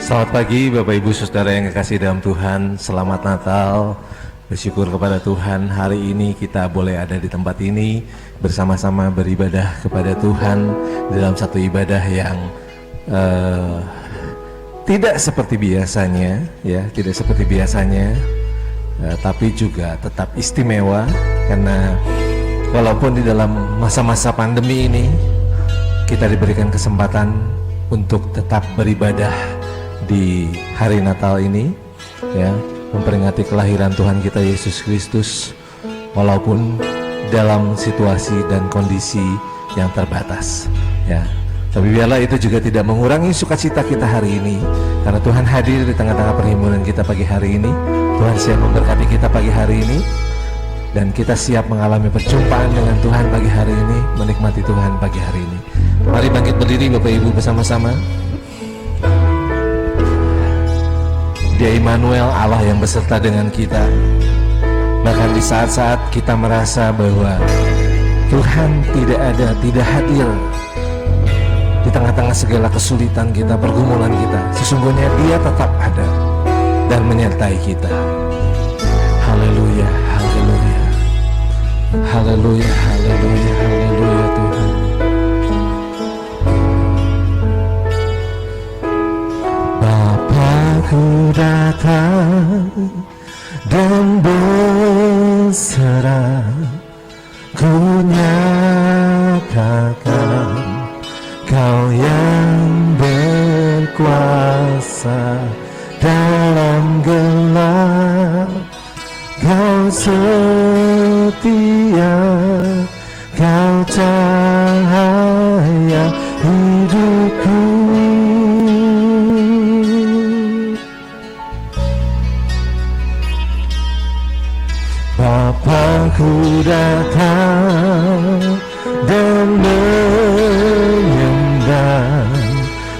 Selamat pagi Bapak Ibu Saudara yang kekasih dalam Tuhan. Selamat Natal. Bersyukur kepada Tuhan hari ini kita boleh ada di tempat ini bersama-sama beribadah kepada Tuhan dalam satu ibadah yang tidak seperti biasanya, ya, tidak seperti biasanya, tapi juga tetap istimewa karena walaupun di dalam masa-masa pandemi ini kita diberikan kesempatan untuk tetap beribadah di hari Natal ini, ya, memperingati kelahiran Tuhan kita Yesus Kristus walaupun dalam situasi dan kondisi yang terbatas, ya. Tapi biarlah itu juga tidak mengurangi sukacita kita hari ini karena Tuhan hadir di tengah-tengah perhimpunan kita pagi hari ini. Tuhan siap memberkati kita pagi hari ini dan kita siap mengalami perjumpaan dengan Tuhan pagi hari ini, menikmati Tuhan pagi hari ini. Mari bangkit berdiri Bapak Ibu bersama-sama. Dia Immanuel, Allah yang beserta dengan kita. Bahkan di saat-saat kita merasa bahwa Tuhan tidak hadir di tengah-tengah segala kesulitan kita, pergumulan kita, sesungguhnya Dia tetap ada dan menyertai kita. Haleluya, haleluya, haleluya, haleluya, haleluya Tuhan. Ku datang dan berserah, ku nyatakan Kau yang berkuasa dalam gelap, Kau setia, Kau cahaya hidupku. Ku datang dan menyembah,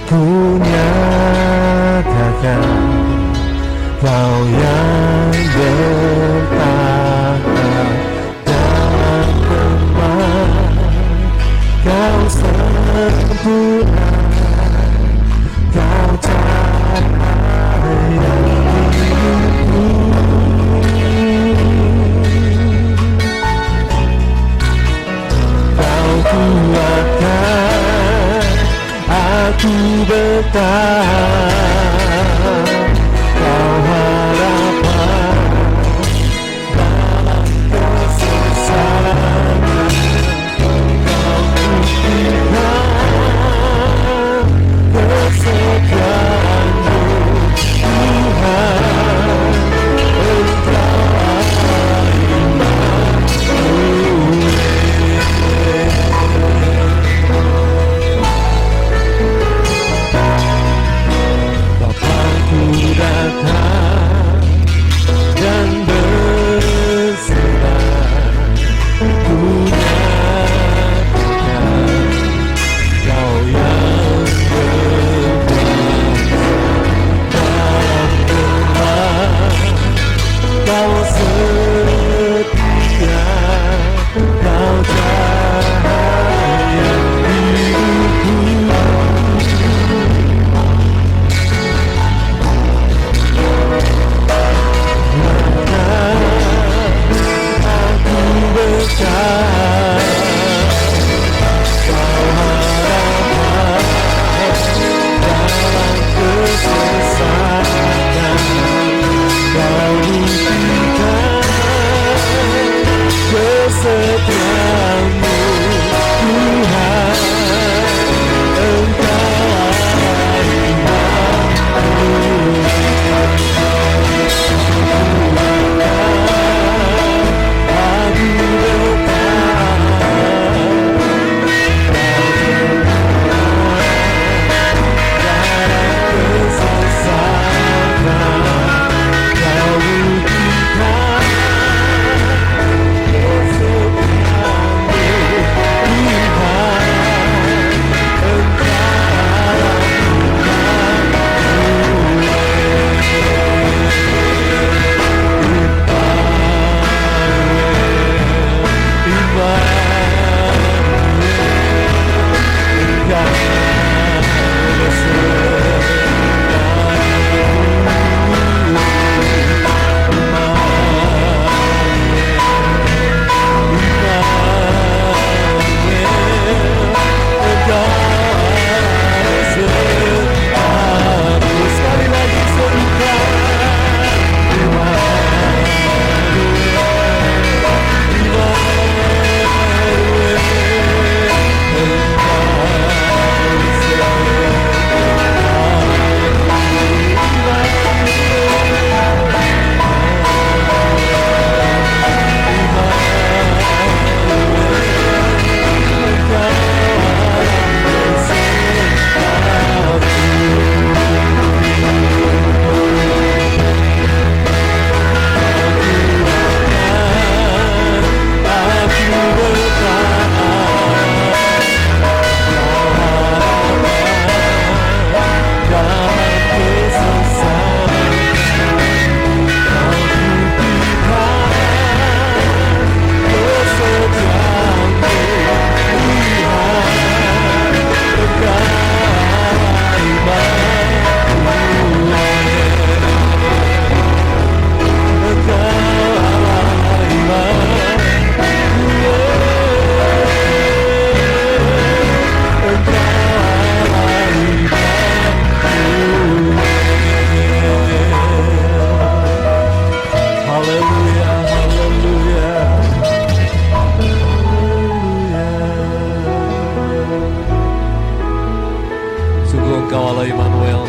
ku nyatakan Kau yang bertahan dan lemah, Kau sempurna, Kau cahaya hidupku. Kuatkan aku bertahan, Kau harapan dalam kesesakan, Kau buktikan kesetiaan-Mu Tuhan, Engkau haleluya. Sungguh Engkau Allah Immanuel,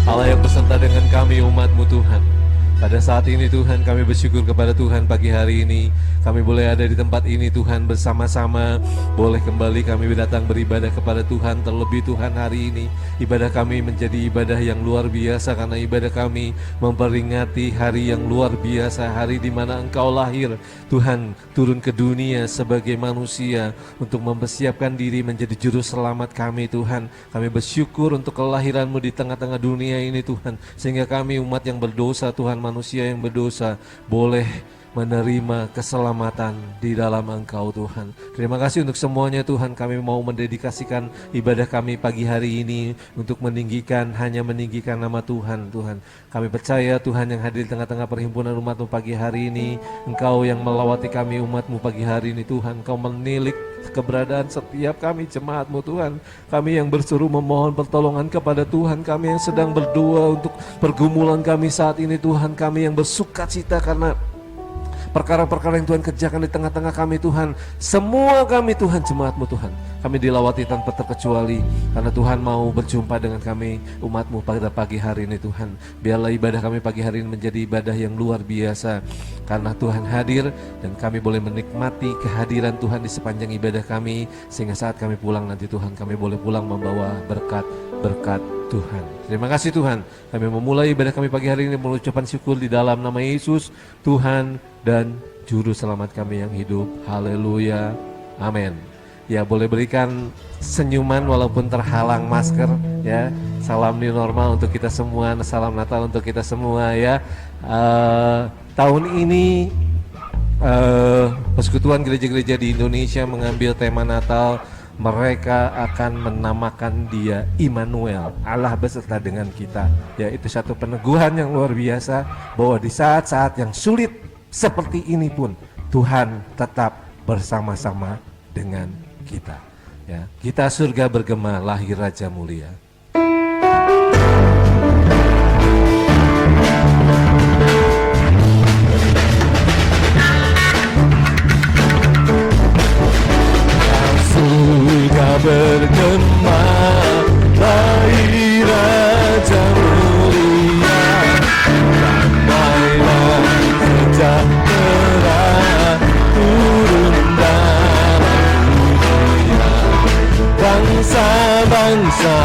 Allah yang beserta dengan kami umat-Mu Tuhan. Pada saat ini Tuhan, kami bersyukur kepada Tuhan pagi hari ini kami boleh ada di tempat ini Tuhan bersama-sama, boleh kembali kami datang beribadah kepada Tuhan. Terlebih Tuhan, hari ini ibadah kami menjadi ibadah yang luar biasa, karena ibadah kami memperingati hari yang luar biasa, hari di mana Engkau lahir Tuhan, turun ke dunia sebagai manusia untuk mempersiapkan diri menjadi juru selamat kami Tuhan. Kami bersyukur untuk kelahiran-Mu di tengah-tengah dunia ini Tuhan, sehingga kami umat yang berdosa Tuhan, manusia yang berdosa boleh menerima keselamatan di dalam Engkau Tuhan. Terima kasih untuk semuanya Tuhan. Kami mau mendedikasikan ibadah kami pagi hari ini untuk hanya meninggikan nama Tuhan. Tuhan, kami percaya Tuhan yang hadir di tengah-tengah perhimpunan umat-Mu pagi hari ini, Engkau yang melawati kami umat-Mu pagi hari ini Tuhan. Engkau menilik keberadaan setiap kami jemaat-Mu Tuhan. Kami yang berseru memohon pertolongan kepada Tuhan, kami yang sedang berdoa untuk pergumulan kami saat ini Tuhan, kami yang bersuka cita karena perkara-perkara yang Tuhan kerjakan di tengah-tengah kami Tuhan. Semua kami Tuhan, jemaat-Mu Tuhan, kami dilawati tanpa terkecuali, karena Tuhan mau berjumpa dengan kami umat-Mu pada pagi hari ini Tuhan. Biarlah ibadah kami pagi hari ini menjadi ibadah yang luar biasa, karena Tuhan hadir dan kami boleh menikmati kehadiran Tuhan di sepanjang ibadah kami, sehingga saat kami pulang nanti Tuhan, kami boleh pulang membawa berkat Tuhan. Terima kasih Tuhan. Kami memulai ibadah kami pagi hari ini mengucapkan syukur di dalam nama Yesus, Tuhan dan Juru Selamat kami yang hidup. Haleluya. Amin. Ya, boleh berikan senyuman walaupun terhalang masker ya. Salam new normal untuk kita semua, salam Natal untuk kita semua ya. Tahun ini Persekutuan Gereja-Gereja di Indonesia mengambil tema Natal. Mereka akan menamakan Dia Immanuel, Allah beserta dengan kita. Ya, itu satu peneguhan yang luar biasa bahwa di saat-saat yang sulit seperti ini pun Tuhan tetap bersama-sama dengan kita. Ya, kita surga bergema, lahir Raja mulia. Surga bergema, lahir Raja mulia. Damailah sejahtera turun dalam dunia. Bangsa-bangsa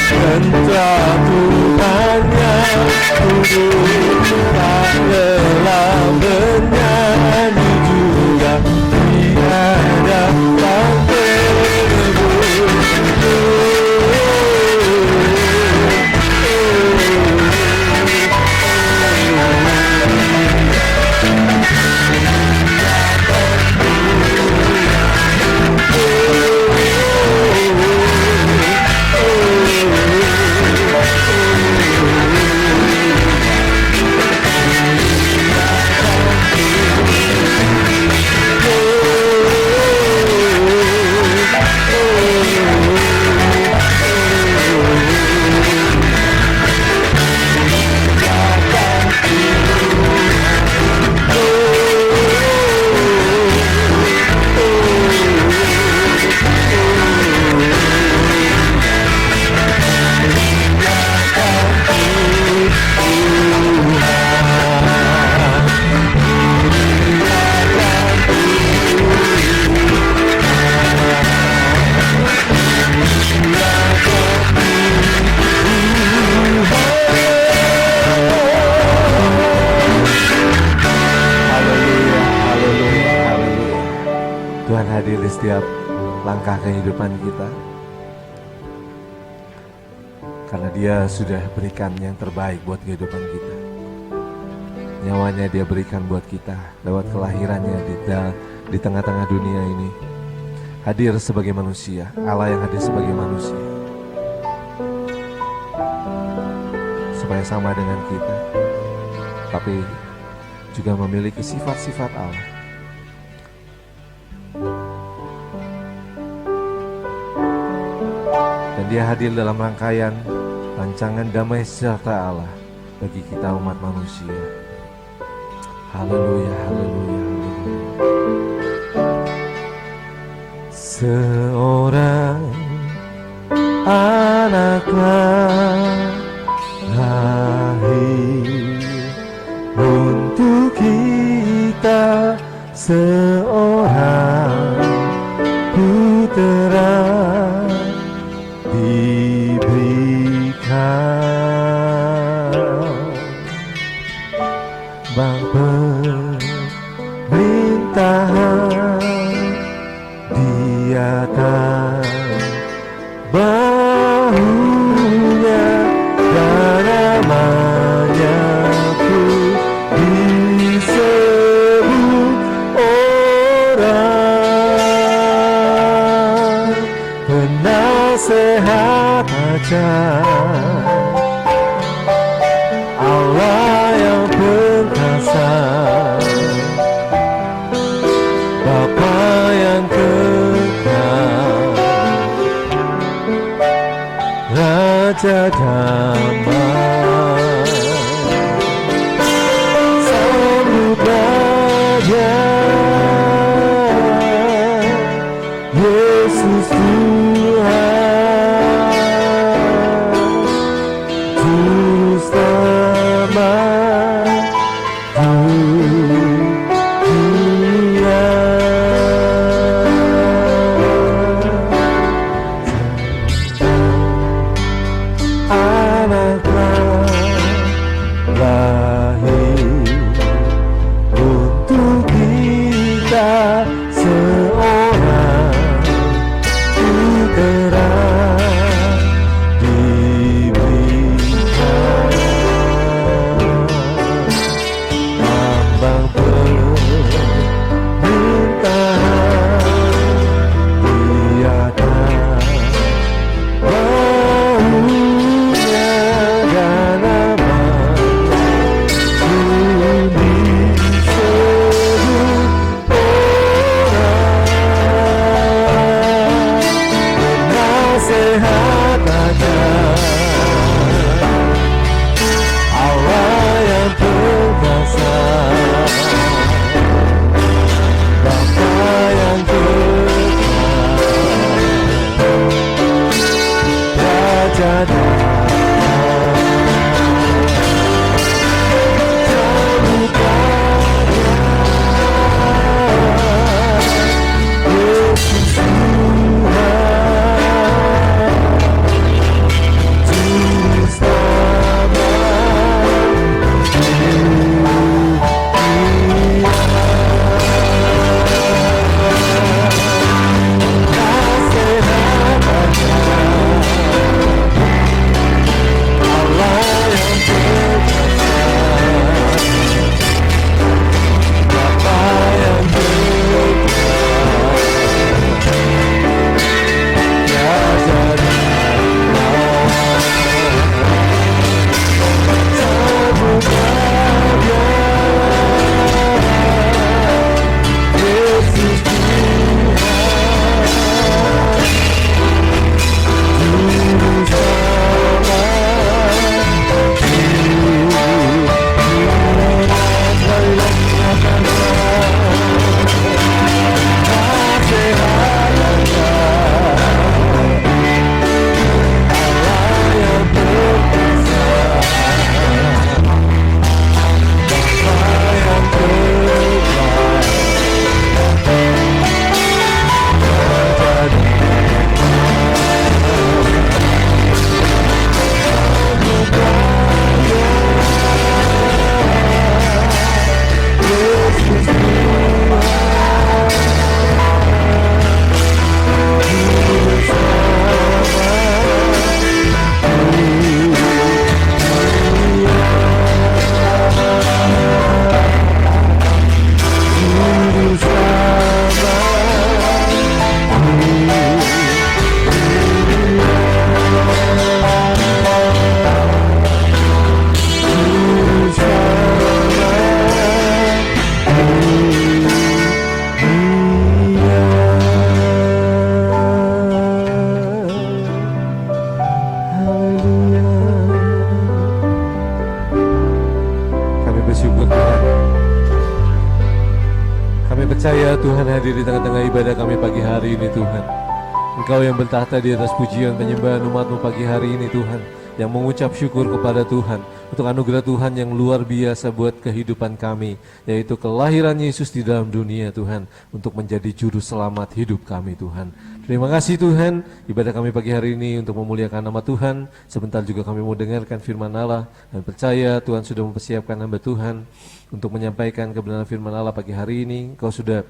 Entah Tuhannya duduk tak lelah bernyanyi juga di hadapan Tuhan hadir di setiap langkah kehidupan kita karena Dia sudah berikan yang terbaik buat kehidupan kita. Nyawanya Dia berikan buat kita lewat kelahirannya di tengah-tengah dunia ini. Hadir sebagai manusia, Allah yang hadir sebagai manusia, supaya sama dengan kita, tapi juga memiliki sifat-sifat Allah. Dan Dia hadir dalam rangkaian rancangan damai sejahtera Allah bagi kita umat manusia. Haleluya, haleluya, haleluya. Seorang anaklah lahir untuk kita, seorang putera diberikan, bang pemerintahan di atas bahunya, dan namanya pun disebut orang penasehat ajaib, Allah yang perkasa, Bapa yang kekal, Raja damai. Sambutlah Dia, Yesus Tuhan, Juru Selamat dunia. Anaklah lahir untuk kita, seorang putera diberikan, lambang pemerintahan di atas bahunya, dan namanya pun disebut orang penasehat ajaib, Allah yang perkasa, Bapa yang kekal, Raja damai. Sambutlah Yesus Tuhan, haleluya. Kami bersyukur Tuhan. Kami percaya Tuhan hadir di tengah-tengah ibadah kami pagi hari ini Tuhan. Engkau yang bertahta di atas pujian penyembahan umat-Mu pagi hari ini Tuhan, yang mengucap syukur kepada Tuhan untuk anugerah Tuhan yang luar biasa buat kehidupan kami, yaitu kelahiran Yesus di dalam dunia Tuhan, untuk menjadi juru selamat hidup kami Tuhan. Terima kasih Tuhan, ibadah kami pagi hari ini untuk memuliakan nama Tuhan. Sebentar juga kami mau dengarkan firman Allah, dan percaya Tuhan sudah mempersiapkan hamba Tuhan untuk menyampaikan kebenaran firman Allah pagi hari ini. Engkau sudah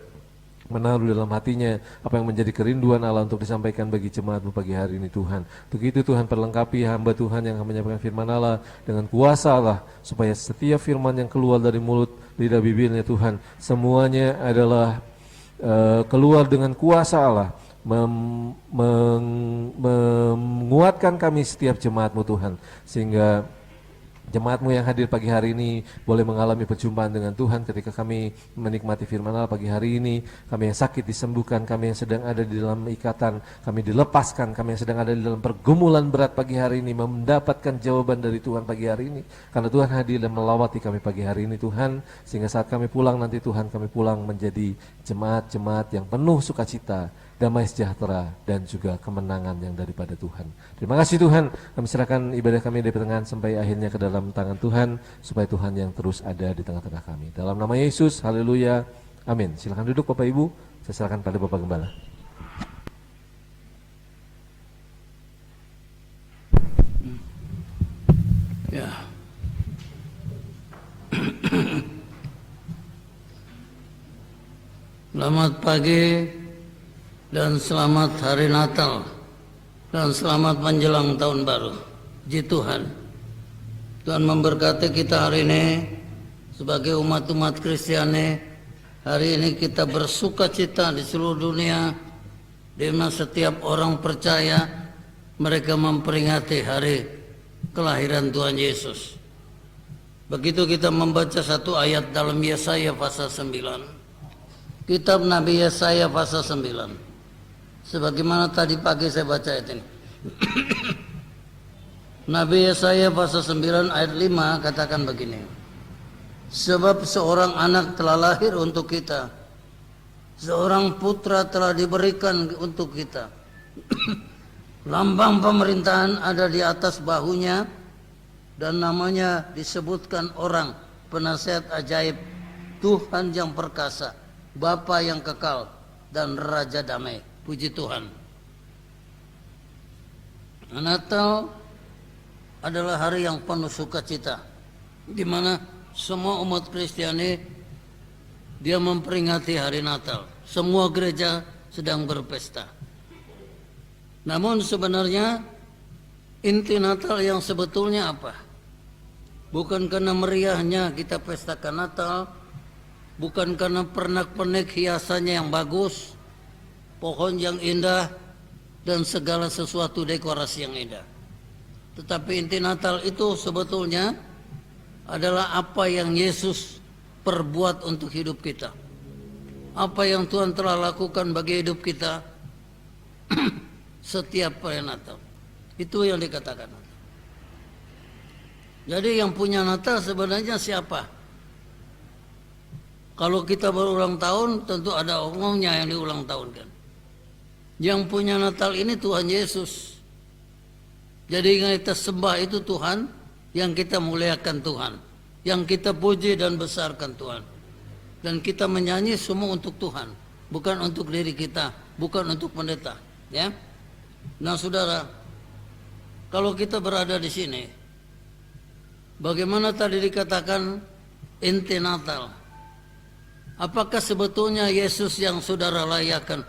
menaruh dalam hatinya apa yang menjadi kerinduan Allah untuk disampaikan bagi jemaat-Mu pagi hari ini Tuhan. Untuk itu Tuhan perlengkapi hamba Tuhan yang akan menyampaikan firman Allah dengan kuasa Allah, supaya setiap firman yang keluar dari mulut lidah bibirnya Tuhan, semuanya adalah keluar dengan kuasa Allah, menguatkan kami setiap jemaat-Mu Tuhan, sehingga jemaat-Mu yang hadir pagi hari ini boleh mengalami perjumpaan dengan Tuhan ketika kami menikmati firman Allah pagi hari ini. Kami yang sakit disembuhkan, kami yang sedang ada di dalam ikatan kami dilepaskan, kami yang sedang ada di dalam pergumulan berat pagi hari ini mendapatkan jawaban dari Tuhan pagi hari ini, karena Tuhan hadir dan melawati kami pagi hari ini Tuhan, sehingga saat kami pulang nanti Tuhan, kami pulang menjadi jemaat-jemaat yang penuh sukacita, damai sejahtera, dan juga kemenangan yang daripada Tuhan. Terima kasih Tuhan, kami serahkan ibadah kami dari pertengahan sampai akhirnya ke dalam tangan Tuhan, supaya Tuhan yang terus ada di tengah-tengah kami. Dalam nama Yesus, haleluya, amin. Silakan duduk Bapak Ibu, saya serahkan pada Bapak Gembala. Ya. Selamat pagi dan selamat hari Natal dan selamat menjelang tahun baru. Puji Tuhan. Tuhan memberkati kita hari ini sebagai umat-umat Kristiani. Hari ini kita bersuka cita di seluruh dunia, di mana setiap orang percaya mereka memperingati hari kelahiran Tuhan Yesus. Begitu kita membaca satu ayat dalam Yesaya pasal 9. Kitab Nabi Yesaya pasal 9. Sebagaimana tadi pagi saya baca ayat ini. Nabi Yesaya pasal 9 ayat 5 katakan begini. Sebab seorang anak telah lahir untuk kita, seorang putra telah diberikan untuk kita. Lambang pemerintahan ada di atas bahunya, dan namanya disebutkan orang penasihat ajaib, Tuhan yang perkasa, Bapa yang kekal, dan Raja damai. Puji Tuhan. Natal adalah hari yang penuh sukacita, di mana semua umat Kristiani dia memperingati hari Natal. Semua gereja sedang berpesta. Namun sebenarnya inti Natal yang sebetulnya apa? Bukan karena meriahnya kita pestakan Natal, bukan karena pernak-pernik hiasannya yang bagus, pohon yang indah, dan segala sesuatu dekorasi yang indah. Tetapi inti Natal itu sebetulnya adalah apa yang Yesus perbuat untuk hidup kita. Apa yang Tuhan telah lakukan bagi hidup kita setiap hari Natal. Itu yang dikatakan. Jadi yang punya Natal sebenarnya siapa? Kalau kita berulang tahun tentu ada umumnya yang diulang tahun kan. Yang punya Natal ini Tuhan Yesus. Jadi yang kita sembah itu Tuhan, yang kita muliakan Tuhan, yang kita puji dan besarkan Tuhan. Dan kita menyanyi semua untuk Tuhan, bukan untuk diri kita, bukan untuk pendeta, ya. Nah, saudara, kalau kita berada di sini, bagaimana tadi dikatakan inti Natal? Apakah sebetulnya Yesus yang saudara layakan,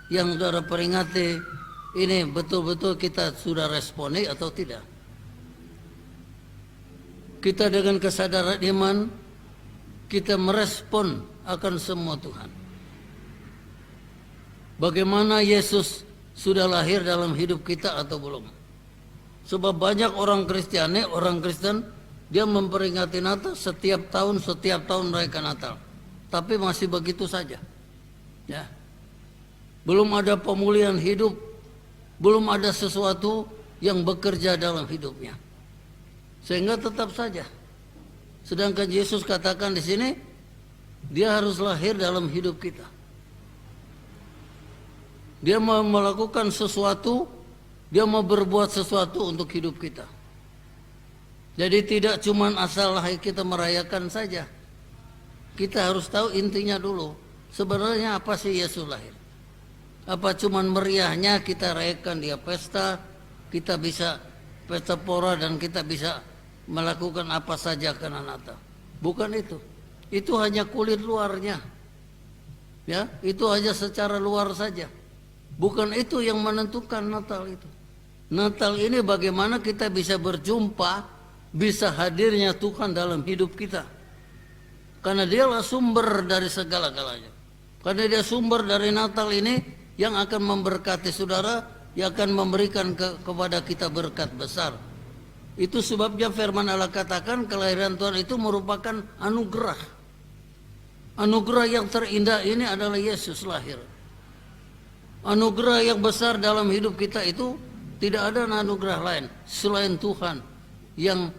yang saudara peringati, ini betul-betul kita sudah responi atau tidak? Kita dengan kesadaran iman, kita merespon akan semua Tuhan. Bagaimana Yesus sudah lahir dalam hidup kita atau belum? Sebab banyak orang Kristiani, orang Kristen, dia memperingati Natal setiap tahun mereka Natal. Tapi masih begitu saja. Ya. Belum ada pemulihan hidup, belum ada sesuatu yang bekerja dalam hidupnya. Sehingga tetap saja. Sedangkan Yesus katakan di sini, dia harus lahir dalam hidup kita. Dia mau melakukan sesuatu, dia mau berbuat sesuatu untuk hidup kita. Jadi tidak cuma asal lahir kita merayakan saja. Kita harus tahu intinya dulu. Sebenarnya apa sih Yesus lahir? Apa cuman meriahnya kita rayakan dia pesta, kita bisa pesta pora dan kita bisa melakukan apa saja karena Natal. Bukan itu. Itu hanya kulit luarnya. Ya, itu hanya secara luar saja. Bukan itu yang menentukan Natal itu. Natal ini bagaimana kita bisa berjumpa, bisa hadirnya Tuhan dalam hidup kita. Karena dialah sumber dari segala-galanya. Karena dia sumber dari Natal ini yang akan memberkati saudara, yang akan memberikan kepada kita berkat besar. Itu sebabnya firman Allah katakan kelahiran Tuhan itu merupakan anugerah. Anugerah yang terindah ini adalah Yesus lahir. Anugerah yang besar dalam hidup kita itu tidak ada anugerah lain selain Tuhan yang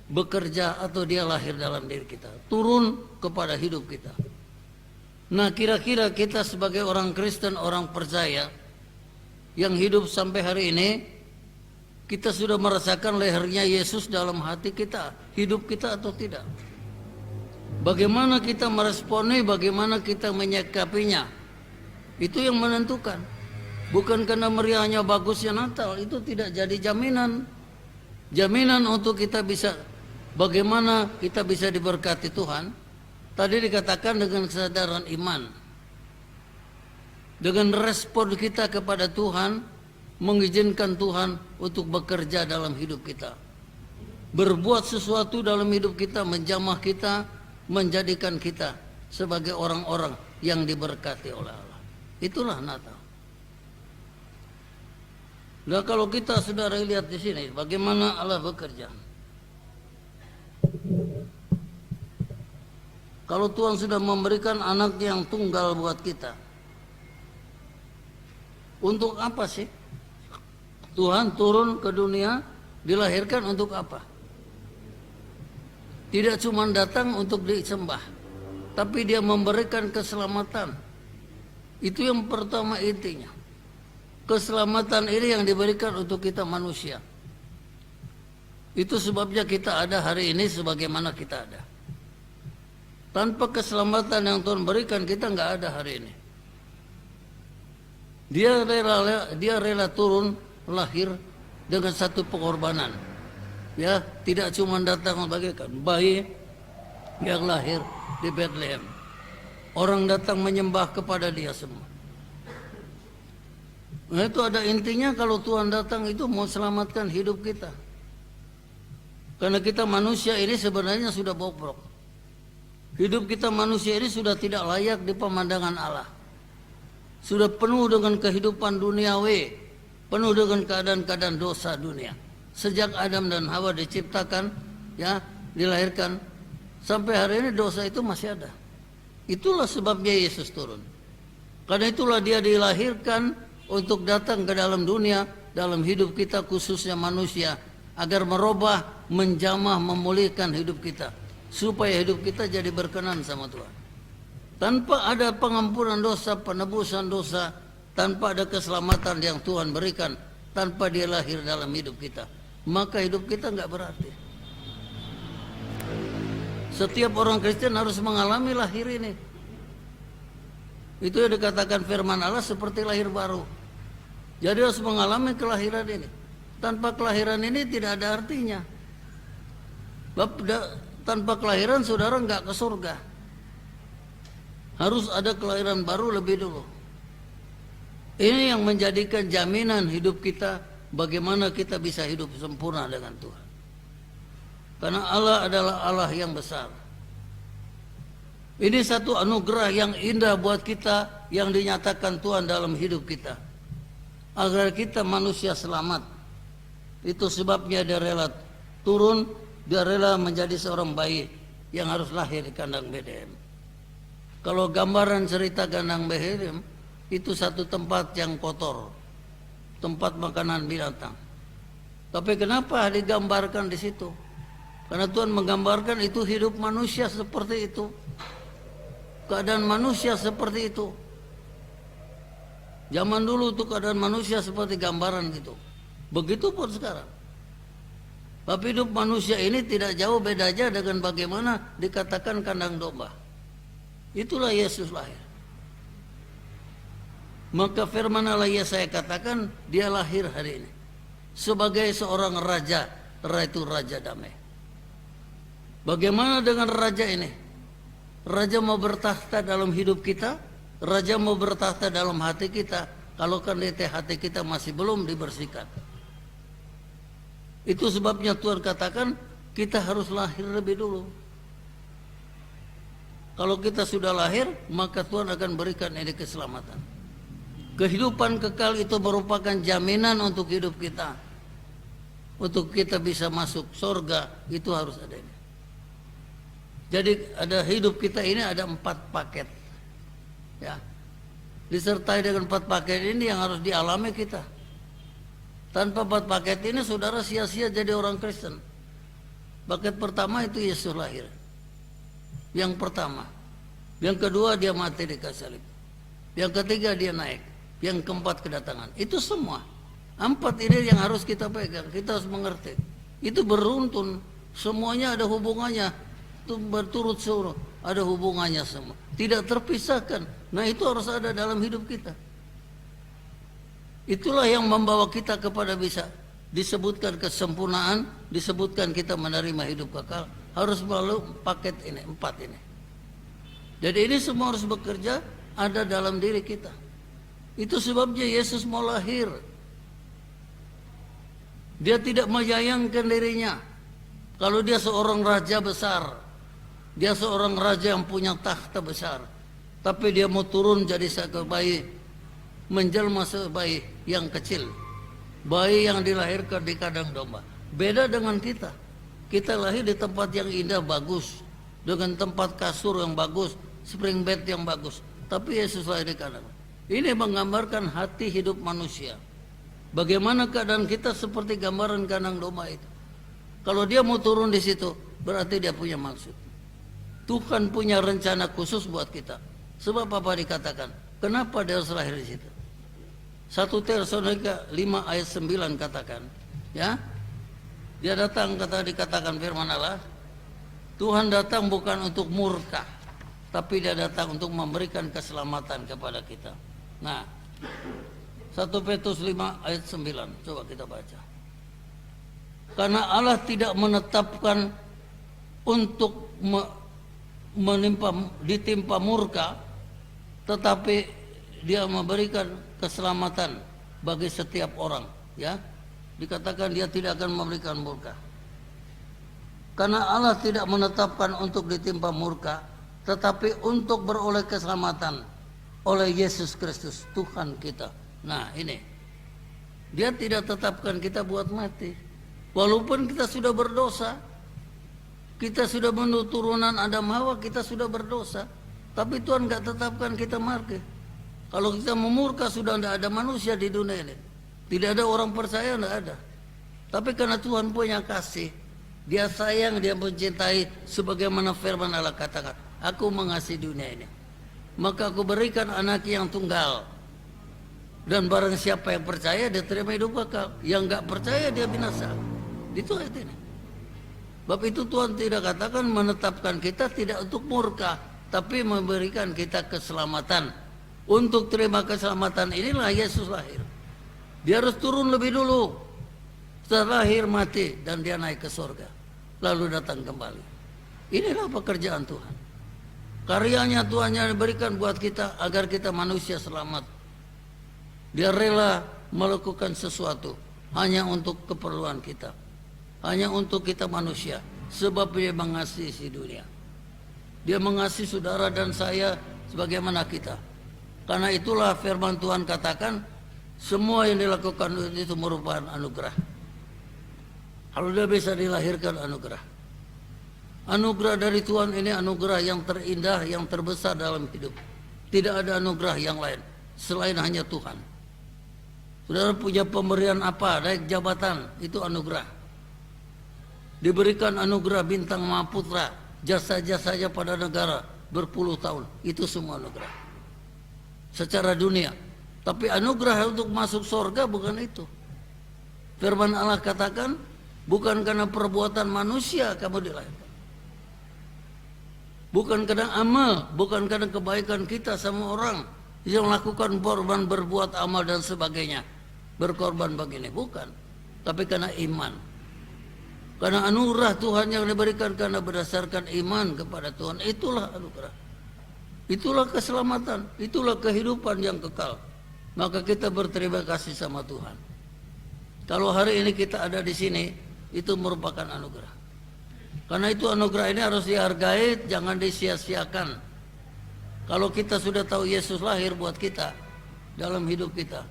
bekerja atau dia lahir dalam diri kita, turun kepada hidup kita. Nah, kira-kira kita sebagai orang Kristen, orang percaya yang hidup sampai hari ini, kita sudah merasakan lehernya Yesus dalam hati kita, hidup kita atau tidak? Bagaimana kita meresponi, bagaimana kita menyikapinya, itu yang menentukan. Bukan karena meriahnya bagusnya Natal, itu tidak jadi jaminan. Jaminan untuk kita bisa, bagaimana kita bisa diberkati Tuhan. Tadi dikatakan dengan kesadaran iman, dengan respon kita kepada Tuhan, mengizinkan Tuhan untuk bekerja dalam hidup kita, berbuat sesuatu dalam hidup kita, menjamah kita, menjadikan kita sebagai orang-orang yang diberkati oleh Allah. Itulah Natal. Nah, kalau kita saudara lihat di sini bagaimana Allah bekerja. Kalau Tuhan sudah memberikan anak yang tunggal buat kita, untuk apa sih Tuhan turun ke dunia, dilahirkan untuk apa? Tidak cuma datang untuk disembah, tapi dia memberikan keselamatan. Itu yang pertama intinya. Keselamatan ini yang diberikan untuk kita manusia. Itu sebabnya kita ada hari ini sebagaimana kita ada. Tanpa keselamatan yang Tuhan berikan, kita nggak ada hari ini. Dia rela turun, lahir dengan satu pengorbanan. Ya, tidak cuma datang bagaikan bayi yang lahir di Bethlehem. Orang datang menyembah kepada dia semua. Nah, itu ada intinya kalau Tuhan datang itu mau selamatkan hidup kita. Karena kita manusia ini sebenarnya sudah bobrok. Hidup kita manusia ini sudah tidak layak di pemandangan Allah. Sudah penuh dengan kehidupan duniawi, penuh dengan keadaan-keadaan dosa dunia. Sejak Adam dan Hawa diciptakan, ya, dilahirkan, sampai hari ini dosa itu masih ada. Itulah sebabnya Yesus turun. Karena itulah dia dilahirkan untuk datang ke dalam dunia, dalam hidup kita khususnya manusia, agar merubah, menjamah, memulihkan hidup kita, supaya hidup kita jadi berkenan sama Tuhan. Tanpa ada pengampunan dosa, penebusan dosa, tanpa ada keselamatan yang Tuhan berikan, tanpa dia lahir dalam hidup kita, maka hidup kita nggak berarti. Setiap orang Kristen harus mengalami lahir ini. Itu yang dikatakan firman Allah seperti lahir baru. Jadi harus mengalami kelahiran ini. Tanpa kelahiran ini tidak ada artinya. Tanpa kelahiran saudara nggak ke surga. Harus ada kelahiran baru lebih dulu. Ini yang menjadikan jaminan hidup kita, bagaimana kita bisa hidup sempurna dengan Tuhan. Karena Allah adalah Allah yang besar. Ini satu anugerah yang indah buat kita yang dinyatakan Tuhan dalam hidup kita. Agar kita manusia selamat. Itu sebabnya dia rela turun, dia rela menjadi seorang bayi yang harus lahir di kandang Betlehem. Kalau gambaran cerita kandang Betlehem, itu satu tempat yang kotor, tempat makanan binatang. Tapi kenapa digambarkan di situ? Karena Tuhan menggambarkan itu hidup manusia seperti itu. Keadaan manusia seperti itu. Zaman dulu tuh keadaan manusia seperti gambaran gitu. Begitu pun sekarang. Tapi hidup manusia ini tidak jauh bedanya dengan bagaimana dikatakan kandang domba. Itulah Yesus lahir. Maka firman Allah yang saya katakan, dia lahir hari ini. Sebagai seorang raja, itu raja damai. Bagaimana dengan raja ini? Raja mau bertahta dalam hidup kita, raja mau bertahta dalam hati kita, kalau kan hati kita masih belum dibersihkan. Itu sebabnya Tuhan katakan kita harus lahir lebih dulu. Kalau kita sudah lahir, maka Tuhan akan berikan ini keselamatan. Kehidupan kekal itu merupakan jaminan untuk hidup kita. Untuk kita bisa masuk surga, itu harus ada ini. Jadi ada hidup kita ini ada 4 paket. Ya. Disertai dengan 4 paket ini yang harus dialami kita. Tanpa 4 paket ini saudara sia-sia jadi orang Kristen. Paket pertama itu Yesus lahir. Yang pertama. Yang kedua dia mati di kayu salib. Yang ketiga dia naik. Yang keempat kedatangan. Itu semua. 4 ini yang harus kita pegang. Kita harus mengerti. Itu beruntun. Semuanya ada hubungannya. Itu berturut suruh. Ada hubungannya semua. Tidak terpisahkan. Nah itu harus ada dalam hidup kita. Itulah yang membawa kita kepada bisa disebutkan kesempurnaan, disebutkan kita menerima hidup kekal, harus melalui paket ini, 4 ini. Jadi ini semua harus bekerja ada dalam diri kita. Itu sebabnya Yesus mau lahir. Dia tidak menyayangkan dirinya. Kalau dia seorang raja besar, dia seorang raja yang punya tahta besar, tapi dia mau turun jadi seekor bayi, menjelma sebagai bayi yang kecil, bayi yang dilahirkan di kandang domba. Beda dengan kita. Kita lahir di tempat yang indah, bagus, dengan tempat kasur yang bagus, spring bed yang bagus. Tapi Yesus lahir di kandang. Ini menggambarkan hati hidup manusia. Bagaimana keadaan kita seperti gambaran kandang domba itu. Kalau dia mau turun di situ, berarti dia punya maksud. Tuhan punya rencana khusus buat kita. Sebab apa dikatakan? Kenapa dia harus lahir di situ? 1 Tesalonika 5 ayat 9 katakan, ya. Dia datang, dikatakan firman Allah, Tuhan datang bukan untuk murka, tapi dia datang untuk memberikan keselamatan kepada kita. Nah, 1 Petrus 5 ayat 9, coba kita baca. Karena Allah tidak menetapkan untuk ditimpa murka, tetapi dia memberikan keselamatan bagi setiap orang, ya. Dikatakan dia tidak akan memberikan murka. Karena Allah tidak menetapkan untuk ditimpa murka, tetapi untuk beroleh keselamatan oleh Yesus Kristus Tuhan kita. Nah, ini. Dia tidak tetapkan kita buat mati. Walaupun kita sudah berdosa, kita sudah menurut turunan Adam Hawa, kita sudah berdosa, tapi Tuhan nggak tetapkan kita mati. Kalau kita memurka sudah tidak ada manusia di dunia ini. Tidak ada orang percaya, tidak ada. Tapi karena Tuhan punya kasih, dia sayang, dia mencintai, sebagaimana firman Allah katakan, aku mengasihi dunia ini, maka aku berikan anak yang tunggal. Dan barang siapa yang percaya, dia terima hidup kekal. Yang nggak percaya, dia binasa. Itu ayat ini. Sebab itu Tuhan tidak katakan menetapkan kita tidak untuk murka, tapi memberikan kita keselamatan. Untuk terima keselamatan inilah Yesus lahir. Dia harus turun lebih dulu. Setelah lahir mati dan dia naik ke surga. Lalu datang kembali. Inilah pekerjaan Tuhan. Karyanya Tuhan yang diberikan buat kita agar kita manusia selamat. Dia rela melakukan sesuatu hanya untuk keperluan kita. Hanya untuk kita manusia. Sebab dia mengasihi si dunia. Dia mengasihi saudara dan saya sebagaimana kita. Karena itulah firman Tuhan katakan, semua yang dilakukan itu merupakan anugerah. Kalau dia bisa dilahirkan anugerah. Anugerah dari Tuhan ini anugerah yang terindah, yang terbesar dalam hidup. Tidak ada anugerah yang lain selain hanya Tuhan. Saudara punya pemberian apa, naik jabatan, itu anugerah. Diberikan anugerah bintang Mahaputra, jasa-jasanya pada negara berpuluh tahun, itu semua anugerah. Secara dunia. Tapi anugerah untuk masuk surga bukan itu. Firman Allah katakan, bukan karena perbuatan manusia kamu dilahirkan. Bukan karena amal, bukan karena kebaikan kita sama orang yang melakukan korban, berbuat amal dan sebagainya, berkorban begini, bukan. Tapi karena iman. Karena anugerah Tuhan yang diberikan karena berdasarkan iman kepada Tuhan, itulah anugerah. Itulah keselamatan, itulah kehidupan yang kekal. Maka kita berterima kasih sama Tuhan. Kalau hari ini kita ada di sini, itu merupakan anugerah. Karena itu anugerah ini harus dihargai, jangan disia-siakan. Kalau kita sudah tahu Yesus lahir buat kita dalam hidup kita,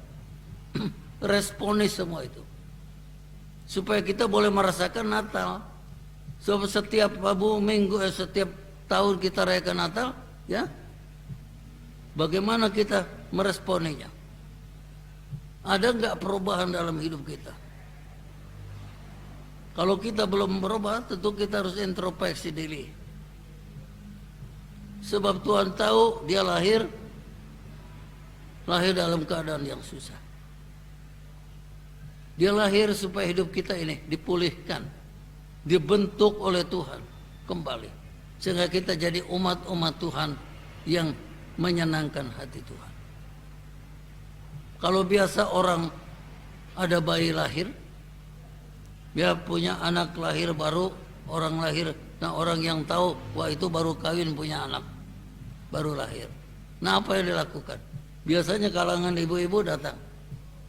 responi semua itu. Supaya kita boleh merasakan Natal. So, setiap minggu, setiap tahun kita rayakan Natal, ya. Bagaimana kita meresponinya? Ada nggak perubahan dalam hidup kita? Kalau kita belum berubah, tentu kita harus introspeksi diri. Sebab Tuhan tahu dia lahir dalam keadaan yang susah. Dia lahir supaya hidup kita ini dipulihkan, dibentuk oleh Tuhan kembali. Sehingga kita jadi umat-umat Tuhan yang menyenangkan hati Tuhan. Kalau biasa orang ada bayi lahir, dia punya anak lahir baru, orang lahir. Nah, orang yang tahu, wah itu baru kawin punya anak, baru lahir. Nah, apa yang dilakukan? Biasanya kalangan ibu-ibu datang,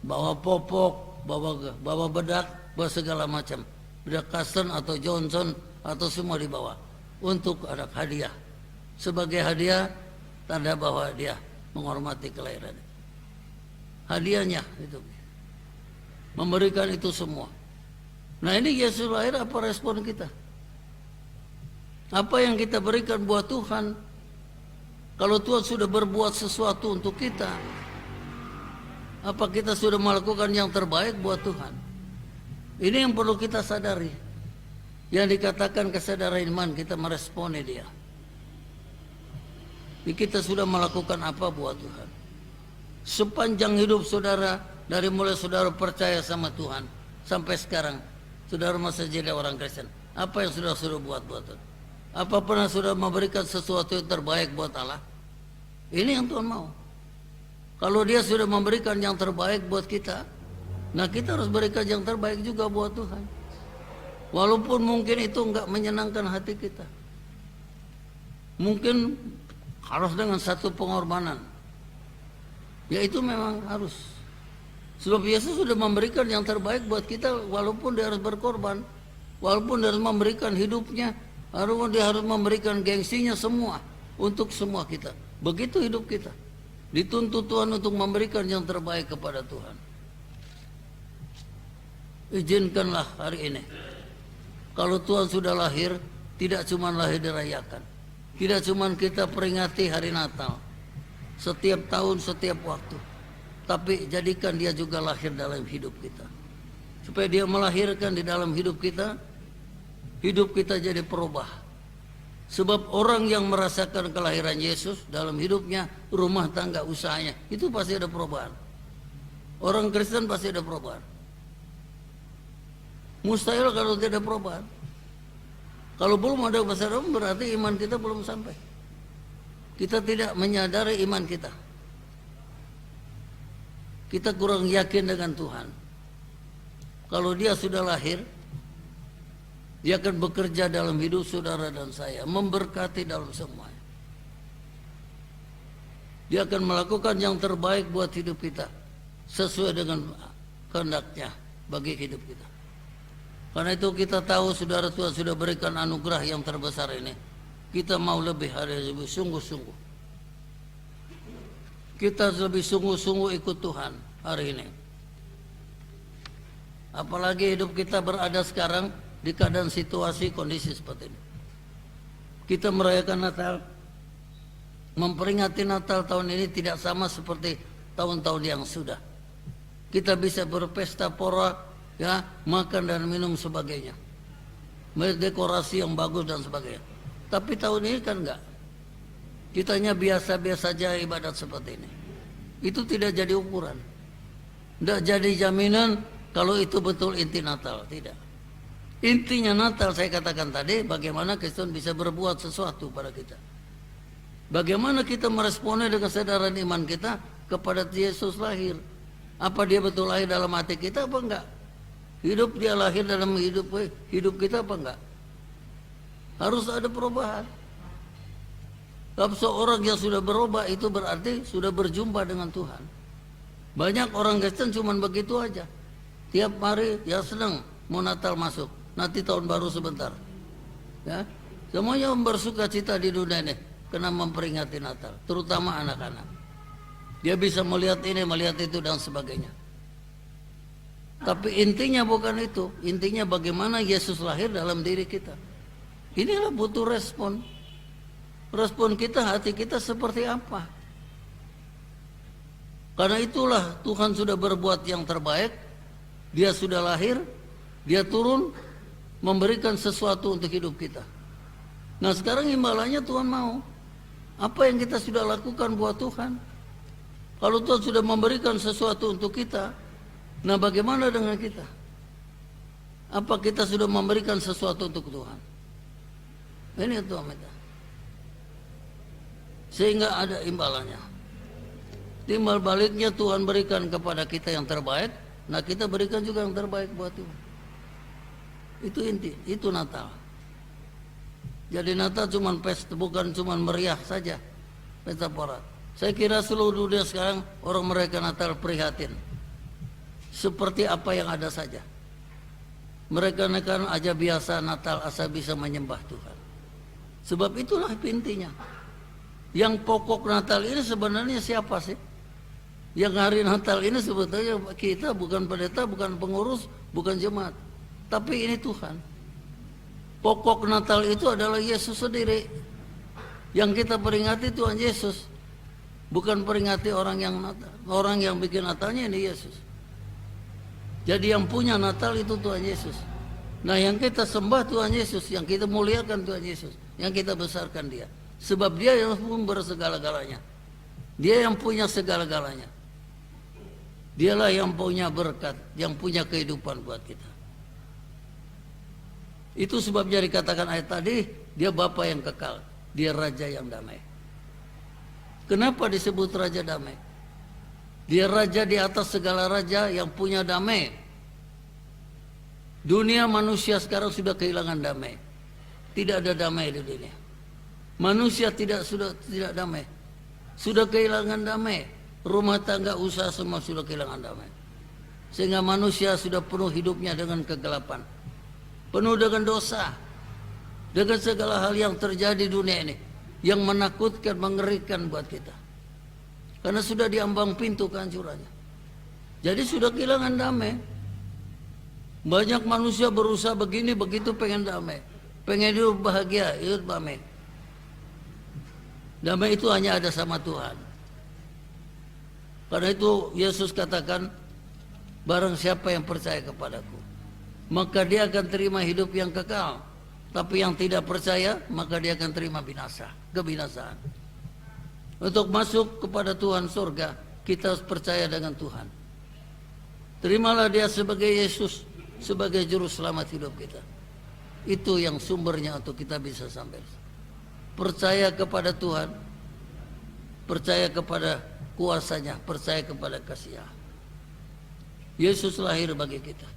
bawa popok, bawa bedak, bawa segala macam. Bedak Custom atau Johnson atau semua dibawa untuk anak hadiah. Sebagai hadiah, tanda bahwa dia menghormati kelahiran. Hadiahnya itu. Memberikan itu semua. Nah, ini Yesus lahir, apa respon kita? Apa yang kita berikan buat Tuhan? Kalau Tuhan sudah berbuat sesuatu untuk kita, apa kita sudah melakukan yang terbaik buat Tuhan? Ini yang perlu kita sadari. Yang dikatakan kesadaran iman, kita meresponi dia. Kita sudah melakukan apa buat Tuhan? Sepanjang hidup saudara, dari mulai saudara percaya sama Tuhan sampai sekarang, saudara masih jadi orang Kristen, apa yang sudah buat Tuhan? Apa pernah sudah memberikan sesuatu yang terbaik buat Allah? Ini yang Tuhan mau. Kalau dia sudah memberikan yang terbaik buat kita, nah kita harus berikan yang terbaik juga buat Tuhan. Walaupun mungkin itu enggak menyenangkan hati kita. Mungkin harus dengan satu pengorbanan. Ya itu memang harus. Sebab Yesus sudah memberikan yang terbaik buat kita, walaupun dia harus berkorban, walaupun dia harus memberikan hidupnya, walaupun dia harus memberikan gengsinya semua untuk semua kita. Begitu hidup kita. Dituntut Tuhan untuk memberikan yang terbaik kepada Tuhan. Izinkanlah hari ini, kalau Tuhan sudah lahir, tidak cuma lahir dirayakan, tidak cuma kita peringati hari Natal setiap tahun, setiap waktu, tapi jadikan dia juga lahir dalam hidup kita, supaya dia melahirkan di dalam hidup kita jadi berubah. Sebab orang yang merasakan kelahiran Yesus dalam hidupnya, rumah tangga, usahanya, itu pasti ada perubahan. Orang Kristen pasti ada perubahan. Mustahil kalau tidak ada perubahan. Kalau belum ada kebesaran, berarti iman kita belum sampai. Kita tidak menyadari iman kita. Kita kurang yakin dengan Tuhan. Kalau dia sudah lahir, dia akan bekerja dalam hidup saudara dan saya, memberkati dalam semuanya. Dia akan melakukan yang terbaik buat hidup kita, sesuai dengan kehendaknya bagi hidup kita. Karena itu kita tahu saudara, Tuhan sudah berikan anugerah yang terbesar ini. Kita mau lebih lebih sungguh-sungguh. Kita lebih sungguh-sungguh ikut Tuhan hari ini. Apalagi hidup kita berada sekarang di keadaan situasi kondisi seperti ini. Kita merayakan Natal, memperingati Natal tahun ini tidak sama seperti tahun-tahun yang sudah. kita bisa berpesta pora, ya, makan dan minum sebagainya, dekorasi yang bagus dan sebagainya. Tapi tahun ini kan enggak. Kitanya biasa-biasa saja ibadat seperti ini. Itu tidak jadi ukuran. Tidak jadi jaminan kalau itu betul inti Natal, tidak. Intinya Natal saya katakan tadi, bagaimana Kristen bisa berbuat sesuatu pada kita. Bagaimana kita meresponnya dengan kesadaran iman kita kepada Yesus lahir. Apa dia betul lahir dalam hati kita apa enggak? Hidup dia lahir dalam hidup kita apa enggak? Harus ada perubahan. Kalau seorang yang sudah berubah itu berarti sudah berjumpa dengan Tuhan. Banyak orang Kristen cuma begitu aja. Tiap hari ya senang mau Natal masuk. Nanti tahun baru sebentar, ya, semuanya bersuka cita di dunia ini karena memperingati Natal, terutama anak-anak. Dia bisa melihat ini, melihat itu dan sebagainya. Tapi intinya bukan itu. Intinya bagaimana Yesus lahir dalam diri kita. Inilah butuh respon. Respon kita, hati kita seperti apa? Karena itulah Tuhan sudah berbuat yang terbaik. Dia sudah lahir, dia turun, memberikan sesuatu untuk hidup kita. Nah sekarang imbalannya Tuhan mau. Apa yang kita sudah lakukan buat Tuhan? Kalau Tuhan sudah memberikan sesuatu untuk kita, nah bagaimana dengan kita? Apa kita sudah memberikan sesuatu untuk Tuhan? Ini Tuhan minta. Sehingga ada imbalannya. Timbal baliknya Tuhan berikan kepada kita yang terbaik, nah kita berikan juga yang terbaik buat Tuhan. Itu inti, itu Natal. Jadi Natal cuma pesta, bukan cuma meriah saja, pesta pora. Saya kira seluruh dunia sekarang orang mereka Natal prihatin. Seperti apa yang ada saja. Mereka kan aja biasa Natal asal bisa menyembah Tuhan. Sebab itulah intinya. Yang pokok Natal ini sebenarnya siapa sih? Yang hari Natal ini sebetulnya kita, bukan pendeta, bukan pengurus, bukan jemaat. Tapi ini Tuhan. Pokok Natal itu adalah Yesus sendiri. Yang kita peringati Tuhan Yesus. Bukan peringati orang yang Natal. Orang yang bikin Natalnya ini Yesus. Jadi yang punya Natal itu Tuhan Yesus. Nah yang kita sembah Tuhan Yesus, yang kita muliakan Tuhan Yesus, yang kita besarkan dia. Sebab dia yang sumber segala-galanya. Dia yang punya segala-galanya. Dialah yang punya berkat, yang punya kehidupan buat kita. Itu sebabnya dikatakan ayat tadi, dia Bapa yang kekal, dia Raja yang damai. Kenapa disebut Raja damai? Dia Raja di atas segala raja yang punya damai. Dunia manusia sekarang sudah kehilangan damai. Tidak ada damai di dunia. Manusia tidak damai. Sudah kehilangan damai. Rumah tangga, usaha semua sudah kehilangan damai. Sehingga manusia sudah penuh hidupnya dengan kegelapan. Penuh dengan dosa, dengan segala hal yang terjadi di dunia ini, yang menakutkan, mengerikan buat kita. Karena sudah diambang pintu kehancurannya. Jadi sudah kehilangan damai. Banyak manusia berusaha begini, begitu pengen damai. Pengen hidup bahagia, hidup damai. Damai itu hanya ada sama Tuhan. Karena itu Yesus katakan, barang siapa yang percaya kepadaku, maka dia akan terima hidup yang kekal. Tapi yang tidak percaya, maka dia akan terima kebinasaan. Untuk masuk kepada Tuhan surga, kita harus percaya dengan Tuhan. Terimalah dia sebagai Yesus, sebagai juru selamat hidup kita. Itu yang sumbernya untuk kita bisa sampai. Percaya kepada Tuhan, percaya kepada kuasanya, percaya kepada kasih-Nya. Yesus lahir bagi kita.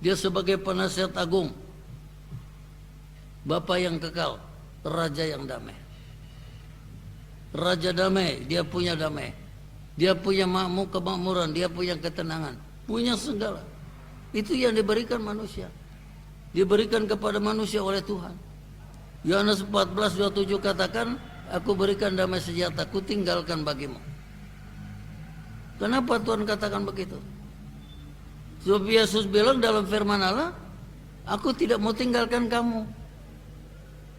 Dia sebagai penasihat agung, Bapa yang kekal, Raja yang damai. Raja damai, dia punya damai. Dia punya kemakmuran, dia punya ketenangan, punya segala. Itu yang diberikan manusia. Diberikan kepada manusia oleh Tuhan. Yohanes 14:27 katakan, aku berikan damai sejahtera, aku tinggalkan bagimu. Kenapa Tuhan katakan begitu? Sebab Yesus bilang dalam firman Allah, aku tidak mau tinggalkan kamu.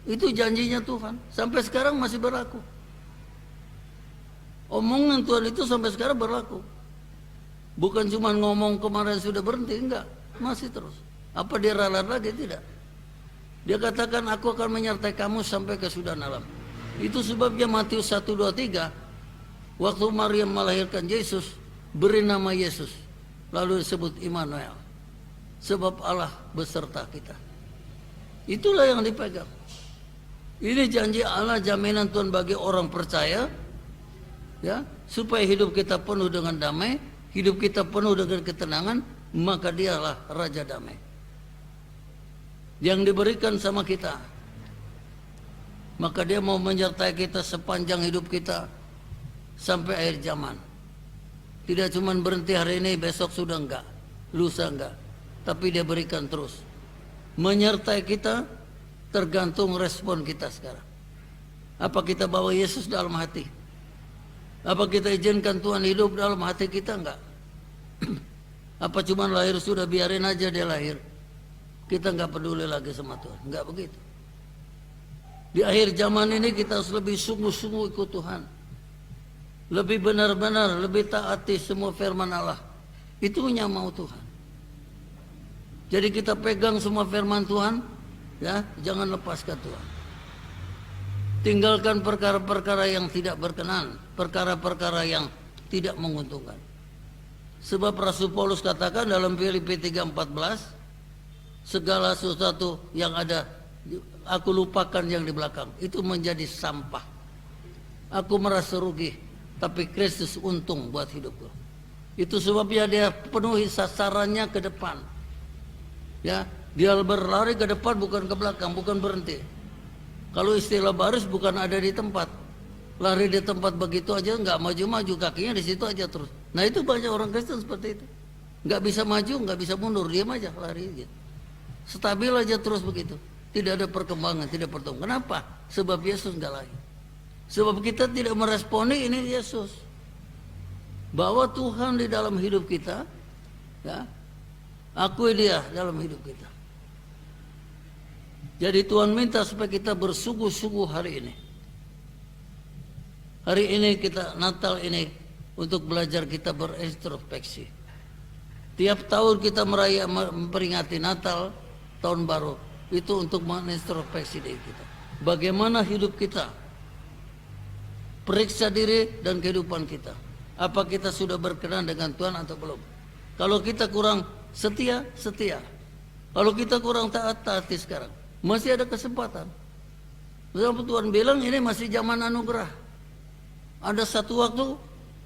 Itu janjinya Tuhan. Sampai sekarang masih berlaku. Omongan Tuhan itu sampai sekarang berlaku. Bukan cuma ngomong kemarin sudah berhenti, enggak, masih terus. Apa dia ralat lagi? Tidak. Dia katakan aku akan menyertai kamu sampai ke sudahan alam. Itu sebabnya Matius 1:23 waktu Maria melahirkan Yesus beri nama Yesus, lalu disebut Immanuel, sebab Allah beserta kita. Itulah yang dipegang. Ini janji Allah, jaminan Tuhan bagi orang percaya, ya, supaya hidup kita penuh dengan damai, hidup kita penuh dengan ketenangan, maka dialah Raja Damai yang diberikan sama kita. Maka dia mau menyertai kita sepanjang hidup kita sampai akhir zaman. Tidak cuma berhenti hari ini, besok sudah enggak, lusa enggak, tapi dia berikan terus. Menyertai kita tergantung respon kita sekarang. Apa kita bawa Yesus dalam hati? Apa kita izinkan Tuhan hidup dalam hati kita? Enggak. Apa cuma lahir sudah biarin aja dia lahir, kita enggak peduli lagi sama Tuhan? Enggak begitu. Di akhir zaman ini kita harus lebih sungguh-sungguh ikut Tuhan, lebih benar-benar, lebih taati semua firman Allah. Itu yang mau Tuhan. Jadi kita pegang semua firman Tuhan, ya, jangan lepaskan Tuhan. Tinggalkan perkara-perkara yang tidak berkenan, perkara-perkara yang tidak menguntungkan. Sebab Rasul Paulus katakan dalam Filipi 3:14, segala sesuatu yang ada aku lupakan yang di belakang, itu menjadi sampah. Aku merasa rugi, tapi Kristus untung buat hidupku. Itu sebabnya dia penuhi sasarannya ke depan. Ya, dia berlari ke depan, bukan ke belakang, bukan berhenti. Kalau istilah baris, bukan ada di tempat. Lari di tempat begitu aja, nggak maju-maju, kakinya di situ aja terus. Nah itu banyak orang Kristen seperti itu. Nggak bisa maju, nggak bisa mundur, diam aja lari gitu. Stabil aja terus begitu. Tidak ada perkembangan, tidak pertumbuhan. Kenapa? Sebab Yesus nggak lahir. Sebab kita tidak meresponi ini Yesus. Bahwa Tuhan di dalam hidup kita, ya, akui dia dalam hidup kita. Jadi Tuhan minta supaya kita bersungguh-sungguh hari ini. Hari ini kita, Natal ini, untuk belajar kita berintrospeksi. Tiap tahun kita memperingati Natal, tahun baru, itu untuk mengintrospeksi diri kita. Bagaimana hidup kita? Periksa diri dan kehidupan kita. Apa kita sudah berkenan dengan Tuhan atau belum? Kalau kita kurang setia, setia. Kalau kita kurang taat, taati sekarang. Masih ada kesempatan. Tuhan bilang ini masih zaman anugerah. Ada satu waktu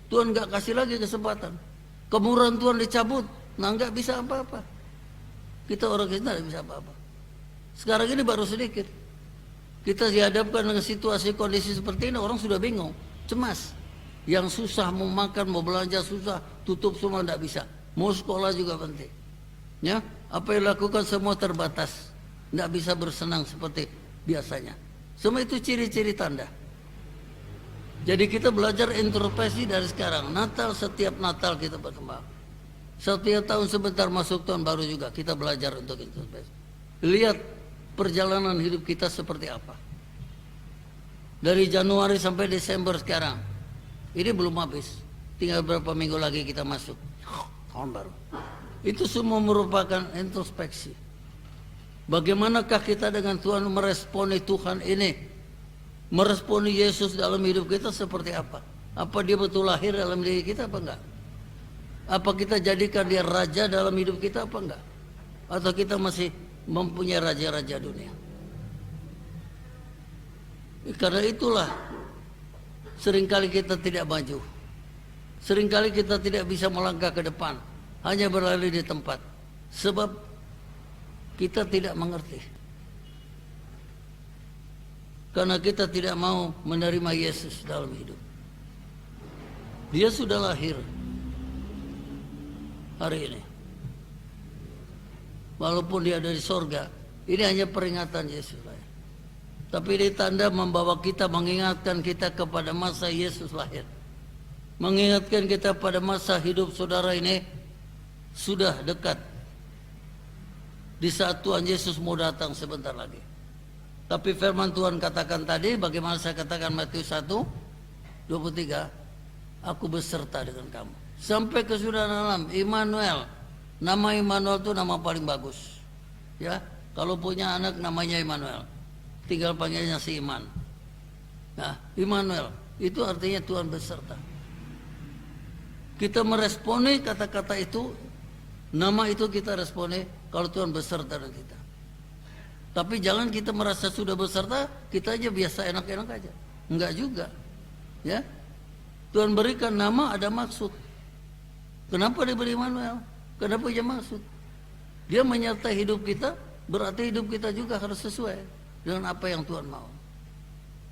Tuhan gak kasih lagi kesempatan. Kemurahan Tuhan dicabut. Nah gak bisa apa-apa. Kita orang Kristen gak bisa apa-apa. Sekarang ini baru sedikit. Kita dihadapkan dengan situasi kondisi seperti ini, orang sudah bingung, cemas. Yang susah mau makan, mau belanja susah, tutup semua tidak bisa. Mau sekolah juga penting. Ya, apa yang lakukan semua terbatas, tidak bisa bersenang seperti biasanya. Semua itu ciri-ciri tanda. Jadi kita belajar introspeksi dari sekarang. Natal, setiap Natal kita berkembang. Setiap tahun sebentar masuk tahun baru juga kita belajar untuk introspeksi. Lihat perjalanan hidup kita seperti apa. Dari Januari sampai Desember sekarang. Ini belum habis. Tinggal beberapa minggu lagi kita masuk tahun baru. Itu semua merupakan introspeksi. Bagaimanakah kita dengan Tuhan meresponi Tuhan ini? Meresponi Yesus dalam hidup kita seperti apa? Apa dia betul lahir dalam diri kita apa enggak? Apa kita jadikan dia raja dalam hidup kita apa enggak? Atau kita masih mempunyai raja-raja dunia? Karena itulah seringkali kita tidak maju. Seringkali kita tidak bisa melangkah ke depan, hanya berlari di tempat. Sebab kita tidak mengerti. Karena kita tidak mau menerima Yesus dalam hidup. Dia sudah lahir hari ini. Walaupun dia dari sorga, ini hanya peringatan Yesus lahir. Tapi ini tanda membawa kita, mengingatkan kita kepada masa Yesus lahir. Mengingatkan kita pada masa hidup saudara ini sudah dekat. Di saat Tuhan Yesus mau datang sebentar lagi. Tapi firman Tuhan katakan tadi, bagaimana saya katakan Matius 1:23, aku beserta dengan kamu sampai ke sudah dalam Immanuel. Nama Immanuel itu nama paling bagus. Ya, kalau punya anak namanya Immanuel, tinggal panggilnya si Iman. Nah, Immanuel itu artinya Tuhan beserta. Kita meresponi kata-kata itu, nama itu kita responi kalau Tuhan beserta dengan kita. Tapi jangan kita merasa sudah beserta, kita aja biasa enak-enak aja. Enggak juga. Ya. Tuhan berikan nama ada maksud. Kenapa diberi Immanuel? Kenapa dia maksud? Dia menyertai hidup kita, berarti hidup kita juga harus sesuai dengan apa yang Tuhan mau.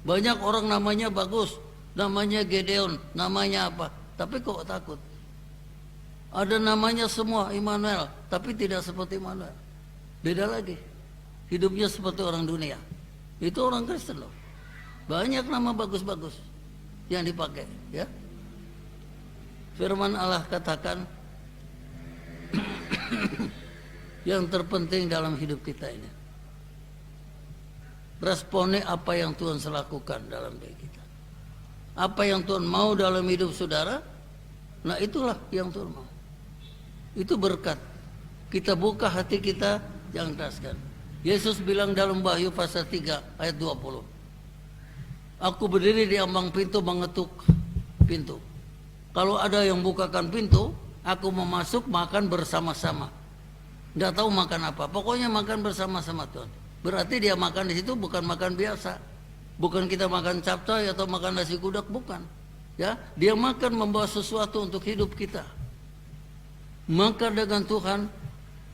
Banyak orang namanya bagus, namanya Gedeon, namanya apa, tapi kok takut? Ada namanya semua Immanuel, tapi tidak seperti Immanuel. Beda lagi. Hidupnya seperti orang dunia. Itu orang Kristen loh. Banyak nama bagus-bagus yang dipakai, ya. Firman Allah katakan yang terpenting dalam hidup kita ini, responi apa yang Tuhan lakukan dalam diri kita, apa yang Tuhan mau dalam hidup saudara. Nah itulah yang Tuhan mau. Itu berkat. Kita buka hati kita, jangan keraskan. Yesus bilang dalam Wahyu pasal 3 ayat 20, aku berdiri di ambang pintu mengetuk pintu. Kalau ada yang bukakan pintu, aku mau masuk makan bersama-sama. Nggak tahu makan apa, pokoknya makan bersama-sama Tuhan. Berarti dia makan di situ bukan makan biasa, bukan kita makan capcay atau makan nasi kudak, bukan. Ya, dia makan membawa sesuatu untuk hidup kita. Makan dengan Tuhan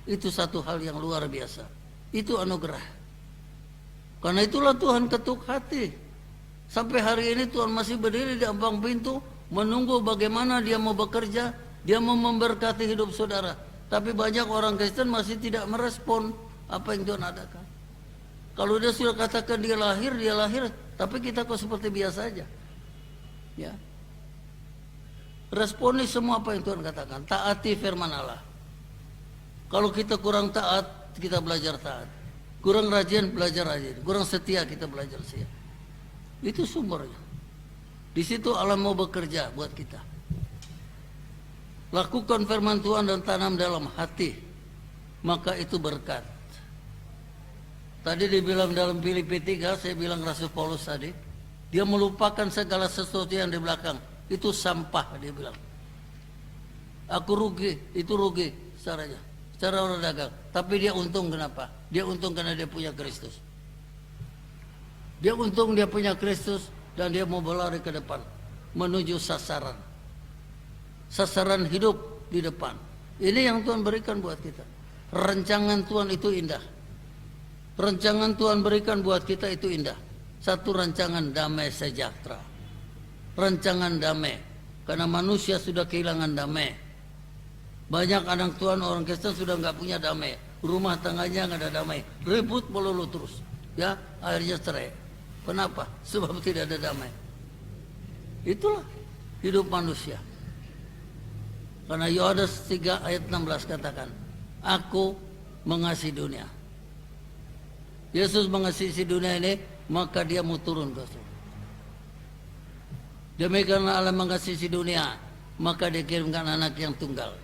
itu satu hal yang luar biasa. Itu anugerah. Karena itulah Tuhan ketuk hati. Sampai hari ini Tuhan masih berdiri di ambang pintu, menunggu bagaimana dia mau bekerja, dia mau memberkati hidup saudara. Tapi banyak orang Kristen masih tidak merespon apa yang Tuhan adakan. Kalau dia sudah katakan dia lahir, tapi kita kok seperti biasa aja. Ya. Responi semua apa yang Tuhan katakan. Taati firman Allah. Kalau kita kurang taat, kita belajar taat. Kurang rajin, belajar rajin. Kurang setia, kita belajar setia. Itu sumbernya. Di situ Allah mau bekerja buat kita. Lakukan firman Tuhan dan tanam dalam hati, maka itu berkat. Tadi dibilang dalam Filipi 3, saya bilang Rasul Paulus tadi, dia melupakan segala sesuatu yang di belakang. Itu sampah, dia bilang. Aku rugi, itu rugi secara orang dagang. Tapi dia untung kenapa? Dia untung karena dia punya Kristus. Dia untung dia punya Kristus dan dia mau berlari ke depan menuju sasaran. Sasaran hidup di depan. Ini yang Tuhan berikan buat kita. Rancangan Tuhan itu indah. Rancangan Tuhan berikan buat kita itu indah. Satu rancangan damai sejahtera. Rancangan damai. Karena manusia sudah kehilangan damai. Banyak anak Tuhan orang Kristen sudah nggak punya damai. Rumah tangganya nggak ada damai. Ribut melulu terus. Ya, akhirnya cerai. Kenapa? Sebab tidak ada damai. Itulah hidup manusia. Karena Yohanes 3 ayat 16 katakan, aku mengasihi dunia. Yesus mengasihi dunia ini, maka dia mau turun ke surga. Demikian Allah mengasihi dunia, maka dia kirimkan anak yang tunggal.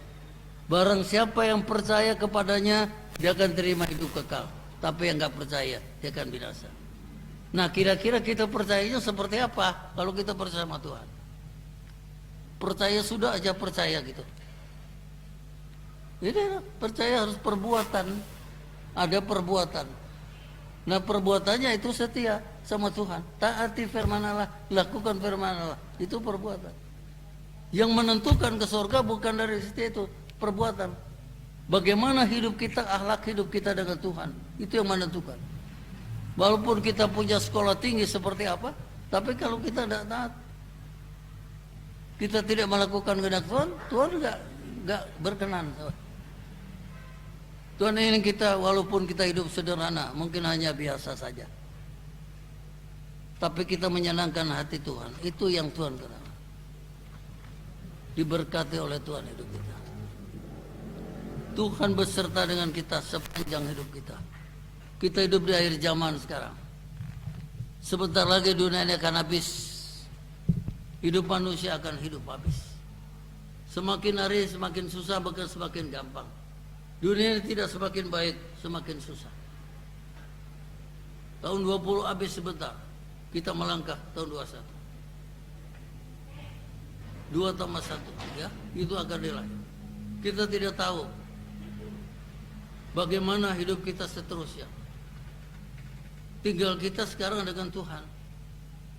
Barang siapa yang percaya kepadanya, dia akan terima hidup kekal. Tapi yang nggak percaya, dia akan binasa. Nah, kira-kira kita percayanya seperti apa kalau kita percaya sama Tuhan? Percaya sudah aja percaya gitu. Ini percaya harus perbuatan. Ada perbuatan. Nah, perbuatannya itu setia sama Tuhan. Taati firman Allah, lakukan firman Allah. Itu perbuatan. Yang menentukan ke surga bukan dari setia itu, perbuatan. Bagaimana hidup kita, akhlak hidup kita dengan Tuhan. Itu yang menentukan. Walaupun kita punya sekolah tinggi seperti apa, tapi kalau kita tidak taat, kita tidak melakukan kehendak Tuhan, Tuhan nggak berkenan. Tuhan ingin kita, walaupun kita hidup sederhana, mungkin hanya biasa saja, tapi kita menyenangkan hati Tuhan. Itu yang Tuhan kenal. Diberkati oleh Tuhan hidup kita. Tuhan beserta dengan kita sepanjang hidup kita. Kita hidup di akhir zaman sekarang. Sebentar lagi dunia ini akan habis. Hidup manusia akan hidup habis. Semakin hari semakin susah, bahkan semakin gampang. Dunia ini tidak semakin baik, semakin susah. Tahun 20 habis sebentar, kita melangkah tahun 21. 2 tambah 1, ya, itu akan dilahir. Kita tidak tahu bagaimana hidup kita seterusnya. Tinggal kita sekarang dengan Tuhan.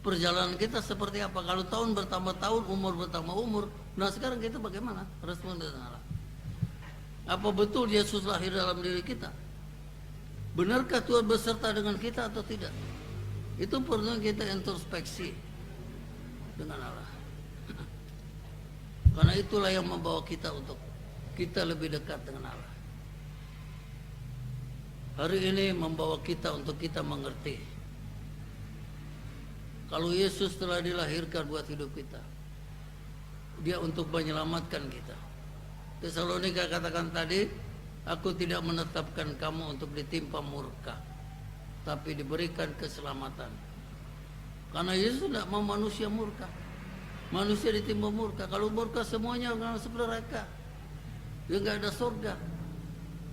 Perjalanan kita seperti apa? Kalau tahun bertambah tahun, umur bertambah umur, nah sekarang kita bagaimana? Respon dengan Allah. Apa betul Yesus lahir dalam diri kita? Benarkah Tuhan beserta dengan kita atau tidak? Itu perlu kita introspeksi dengan Allah. Karena itulah yang membawa kita untuk kita lebih dekat dengan Allah. Hari ini membawa kita untuk kita mengerti kalau Yesus telah dilahirkan buat hidup kita, Dia untuk menyelamatkan kita. Tesalonika katakan tadi, aku tidak menetapkan kamu untuk ditimpa murka, tapi diberikan keselamatan. Karena Yesus tidak mau manusia murka. Manusia ditimpa murka. Kalau murka semuanya akan masuk neraka. Dia nggak ada surga.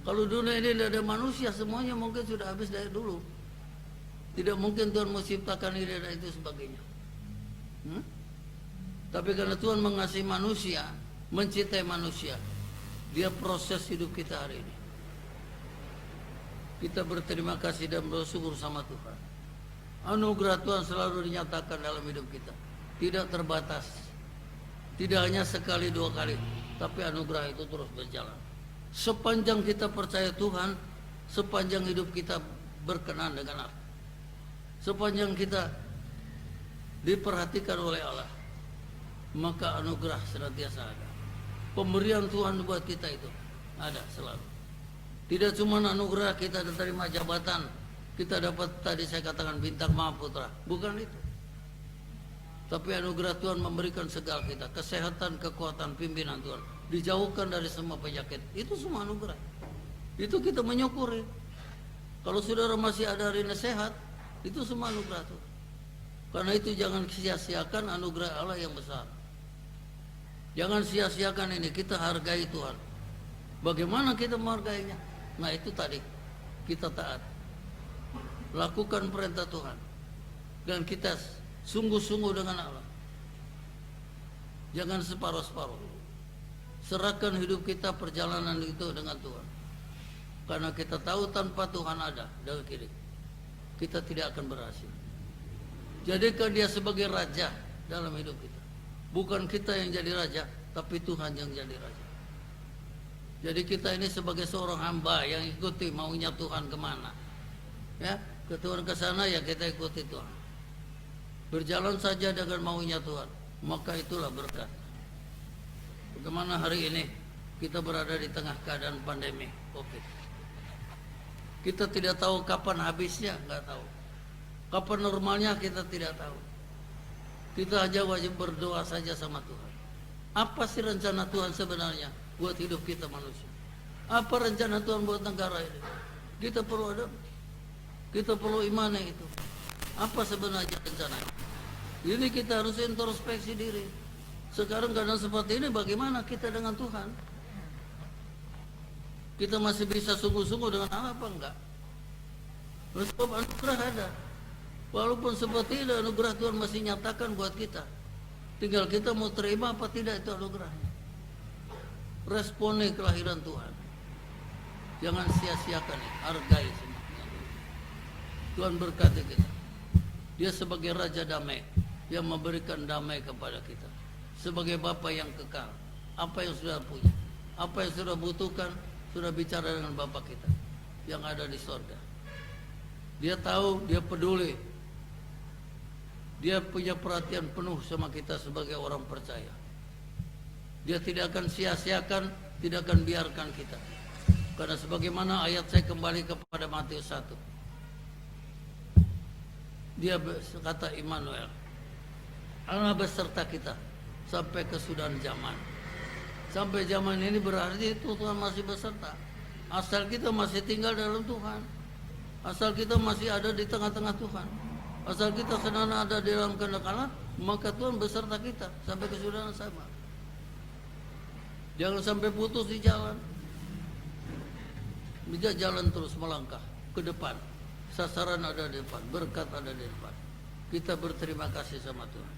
Kalau dunia ini tidak ada manusia, semuanya mungkin sudah habis dari dulu. Tidak mungkin Tuhan menciptakan ini dan itu sebagainya. Tapi karena Tuhan mengasihi manusia, mencintai manusia, Dia proses hidup kita hari ini. Kita berterima kasih dan bersyukur sama Tuhan. Anugerah Tuhan selalu dinyatakan dalam hidup kita, tidak terbatas. Tidak hanya sekali dua kali, tapi anugerah itu terus berjalan. Sepanjang kita percaya Tuhan, sepanjang hidup kita berkenan dengan Allah, sepanjang kita diperhatikan oleh Allah, maka anugerah senantiasa ada. Pemberian Tuhan buat kita itu ada selalu. Tidak cuma anugerah kita terima jabatan, kita dapat tadi saya katakan bintang Mahaputra, bukan itu. Tapi anugerah Tuhan memberikan segala kita, kesehatan, kekuatan, pimpinan Tuhan, dijauhkan dari semua penyakit. Itu semua anugerah. Itu kita menyukuri. Kalau saudara masih ada hari ini sehat, itu semua anugerah Tuhan. Karena itu jangan sia-siakan anugerah Allah yang besar. Jangan sia-siakan ini, kita hargai Tuhan. Bagaimana kita menghargainya? Nah itu tadi, kita taat. Lakukan perintah Tuhan. Dan kita sungguh-sungguh dengan Allah. Jangan separuh-separuh. Serahkan hidup kita, perjalanan itu dengan Tuhan. Karena kita tahu tanpa Tuhan ada dalam kiri, kita tidak akan berhasil. Jadikan Dia sebagai raja dalam hidup kita. Bukan kita yang jadi raja, tapi Tuhan yang jadi raja. Jadi kita ini sebagai seorang hamba yang ikuti maunya Tuhan kemana. Ya, ke Tuhan ke sana ya kita ikuti Tuhan. Berjalan saja dengan maunya Tuhan, maka itulah berkat. Bagaimana hari ini kita berada di tengah keadaan pandemi COVID. Kita tidak tahu kapan habisnya, nggak tahu. Kapan normalnya kita tidak tahu. Kita hanya wajib berdoa saja sama Tuhan. Apa sih rencana Tuhan sebenarnya buat hidup kita manusia? Apa rencana Tuhan buat negara ini? Kita perlu ada, kita perlu imannya itu. Apa sebenarnya rencana? Ini kita harus introspeksi diri. Sekarang keadaan seperti ini, bagaimana kita dengan Tuhan? Kita masih bisa sungguh-sungguh dengan Allah apa enggak? Sebab anugerah ada. Walaupun seperti itu, anugerah Tuhan masih nyatakan buat kita. Tinggal kita mau terima apa tidak itu anugerahnya. Responnya kelahiran Tuhan. Jangan sia-siakan, hargai semua. Tuhan berkati kita. Dia sebagai Raja Damai yang memberikan damai kepada kita. Sebagai Bapa yang kekal. Apa yang sudah punya, apa yang sudah butuhkan, sudah bicara dengan Bapa kita yang ada di sorga. Dia tahu, dia peduli. Dia punya perhatian penuh sama kita sebagai orang percaya. Dia tidak akan sia-siakan, tidak akan biarkan kita. Karena sebagaimana ayat saya kembali kepada Matius 1. Dia kata Immanuel, Allah beserta kita sampai kesudahan zaman. Sampai zaman ini berarti Tuhan masih beserta. Asal kita masih tinggal dalam Tuhan. Asal kita masih ada di tengah-tengah Tuhan. Asal kita sedang ada di dalam kehendak Allah, maka Tuhan beserta kita sampai kesudahan zaman. Jangan sampai putus di jalan. Bisa jalan terus melangkah ke depan. Sasaran ada di depan, berkat ada di depan. Kita berterima kasih sama Tuhan.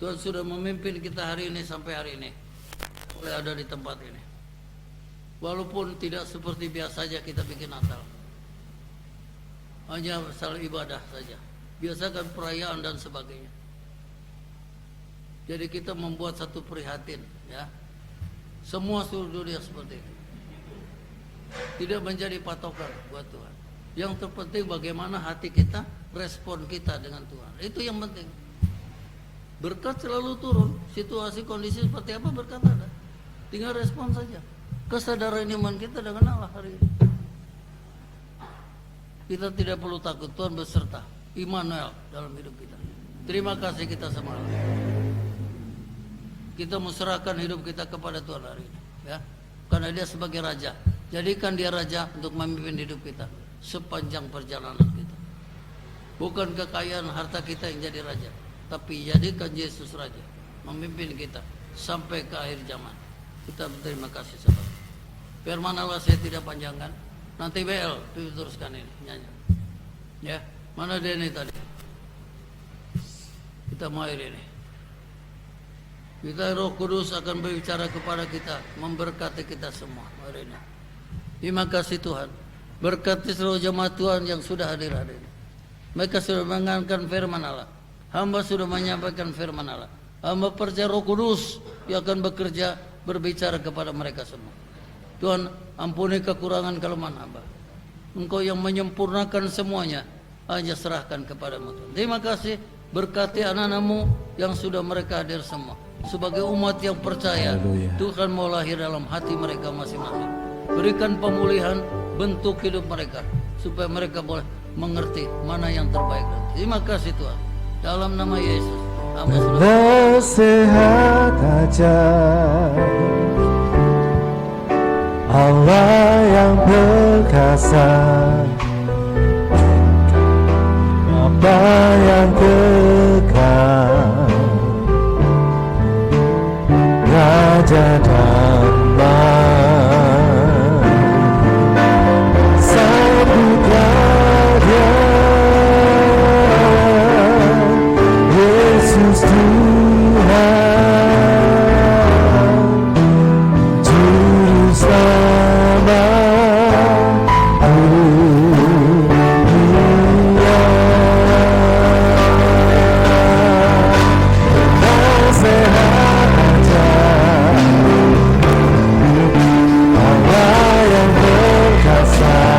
Tuhan sudah memimpin kita hari ini sampai hari ini. Boleh ada di tempat ini. Walaupun tidak seperti biasanya kita bikin Natal. Hanya asal ibadah saja. Biasakan perayaan dan sebagainya. Jadi kita membuat satu prihatin, ya. Semua seluruh dunia seperti itu. Tidak menjadi patokan buat Tuhan. Yang terpenting bagaimana hati kita, respon kita dengan Tuhan. Itu yang penting. Berkat selalu turun. Situasi kondisi seperti apa berkat ada. Tinggal respon saja. Kesadaran iman kita dengan Allah hari ini. Kita tidak perlu takut, Tuhan beserta. Immanuel dalam hidup kita. Terima kasih kita sama Allah. Kita menserahkan hidup kita kepada Tuhan hari ini, ya. Karena Dia sebagai Raja. Jadikan Dia Raja untuk memimpin hidup kita sepanjang perjalanan kita. Bukan kekayaan harta kita yang jadi Raja, tapi jadikan Yesus Raja, memimpin kita sampai ke akhir zaman. Kita berterima kasih sama Allah. Firman Allah saya tidak panjangkan. Nanti BL teruskan ini nyanyi. Ya, mana dia ini tadi? Kita mau akhir ini. Kita Roh Kudus akan berbicara kepada kita, memberkati kita semua hari ini. Terima kasih Tuhan. Berkati seluruh jemaat Tuhan yang sudah hadir hari ini. Mereka sudah mendengarkan firman Allah. Hamba sudah menyampaikan firman Allah. Hamba percaya Roh Kudus yang akan bekerja berbicara kepada mereka semua. Tuhan, ampuni kekurangan kelemahan hamba. Engkau yang menyempurnakan semuanya, hanya serahkan kepadamu Tuhan. Terima kasih, berkati anak-anakmu yang sudah mereka hadir semua. Sebagai umat yang percaya, Haleluya. Tuhan mau lahir dalam hati mereka masing-masing. Berikan pemulihan bentuk hidup mereka, supaya mereka boleh mengerti mana yang terbaik. Terima kasih Tuhan. Dalam nama Yesus, hamba sudah Bersehat aja Allah yang perkasa, Bapa yang kekal, Raja damai, sambutlah Dia, Yesus Tuhan, Juru Selamat dunia. Sehat aja Allah yang perkasa,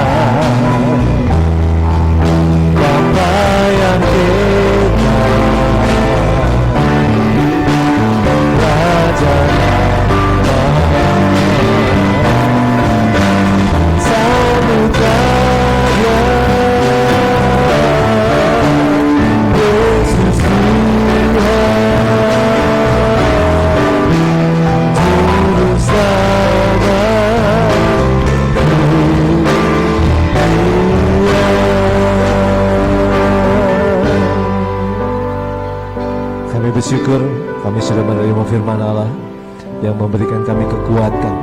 Bapa yang kekal, Raja sambutlah Dia, Yesus Tuhan, Juru Selamat dunia. Kami bersyukur kami sudah menerima firman Allah yang memberikan kami kekuatan,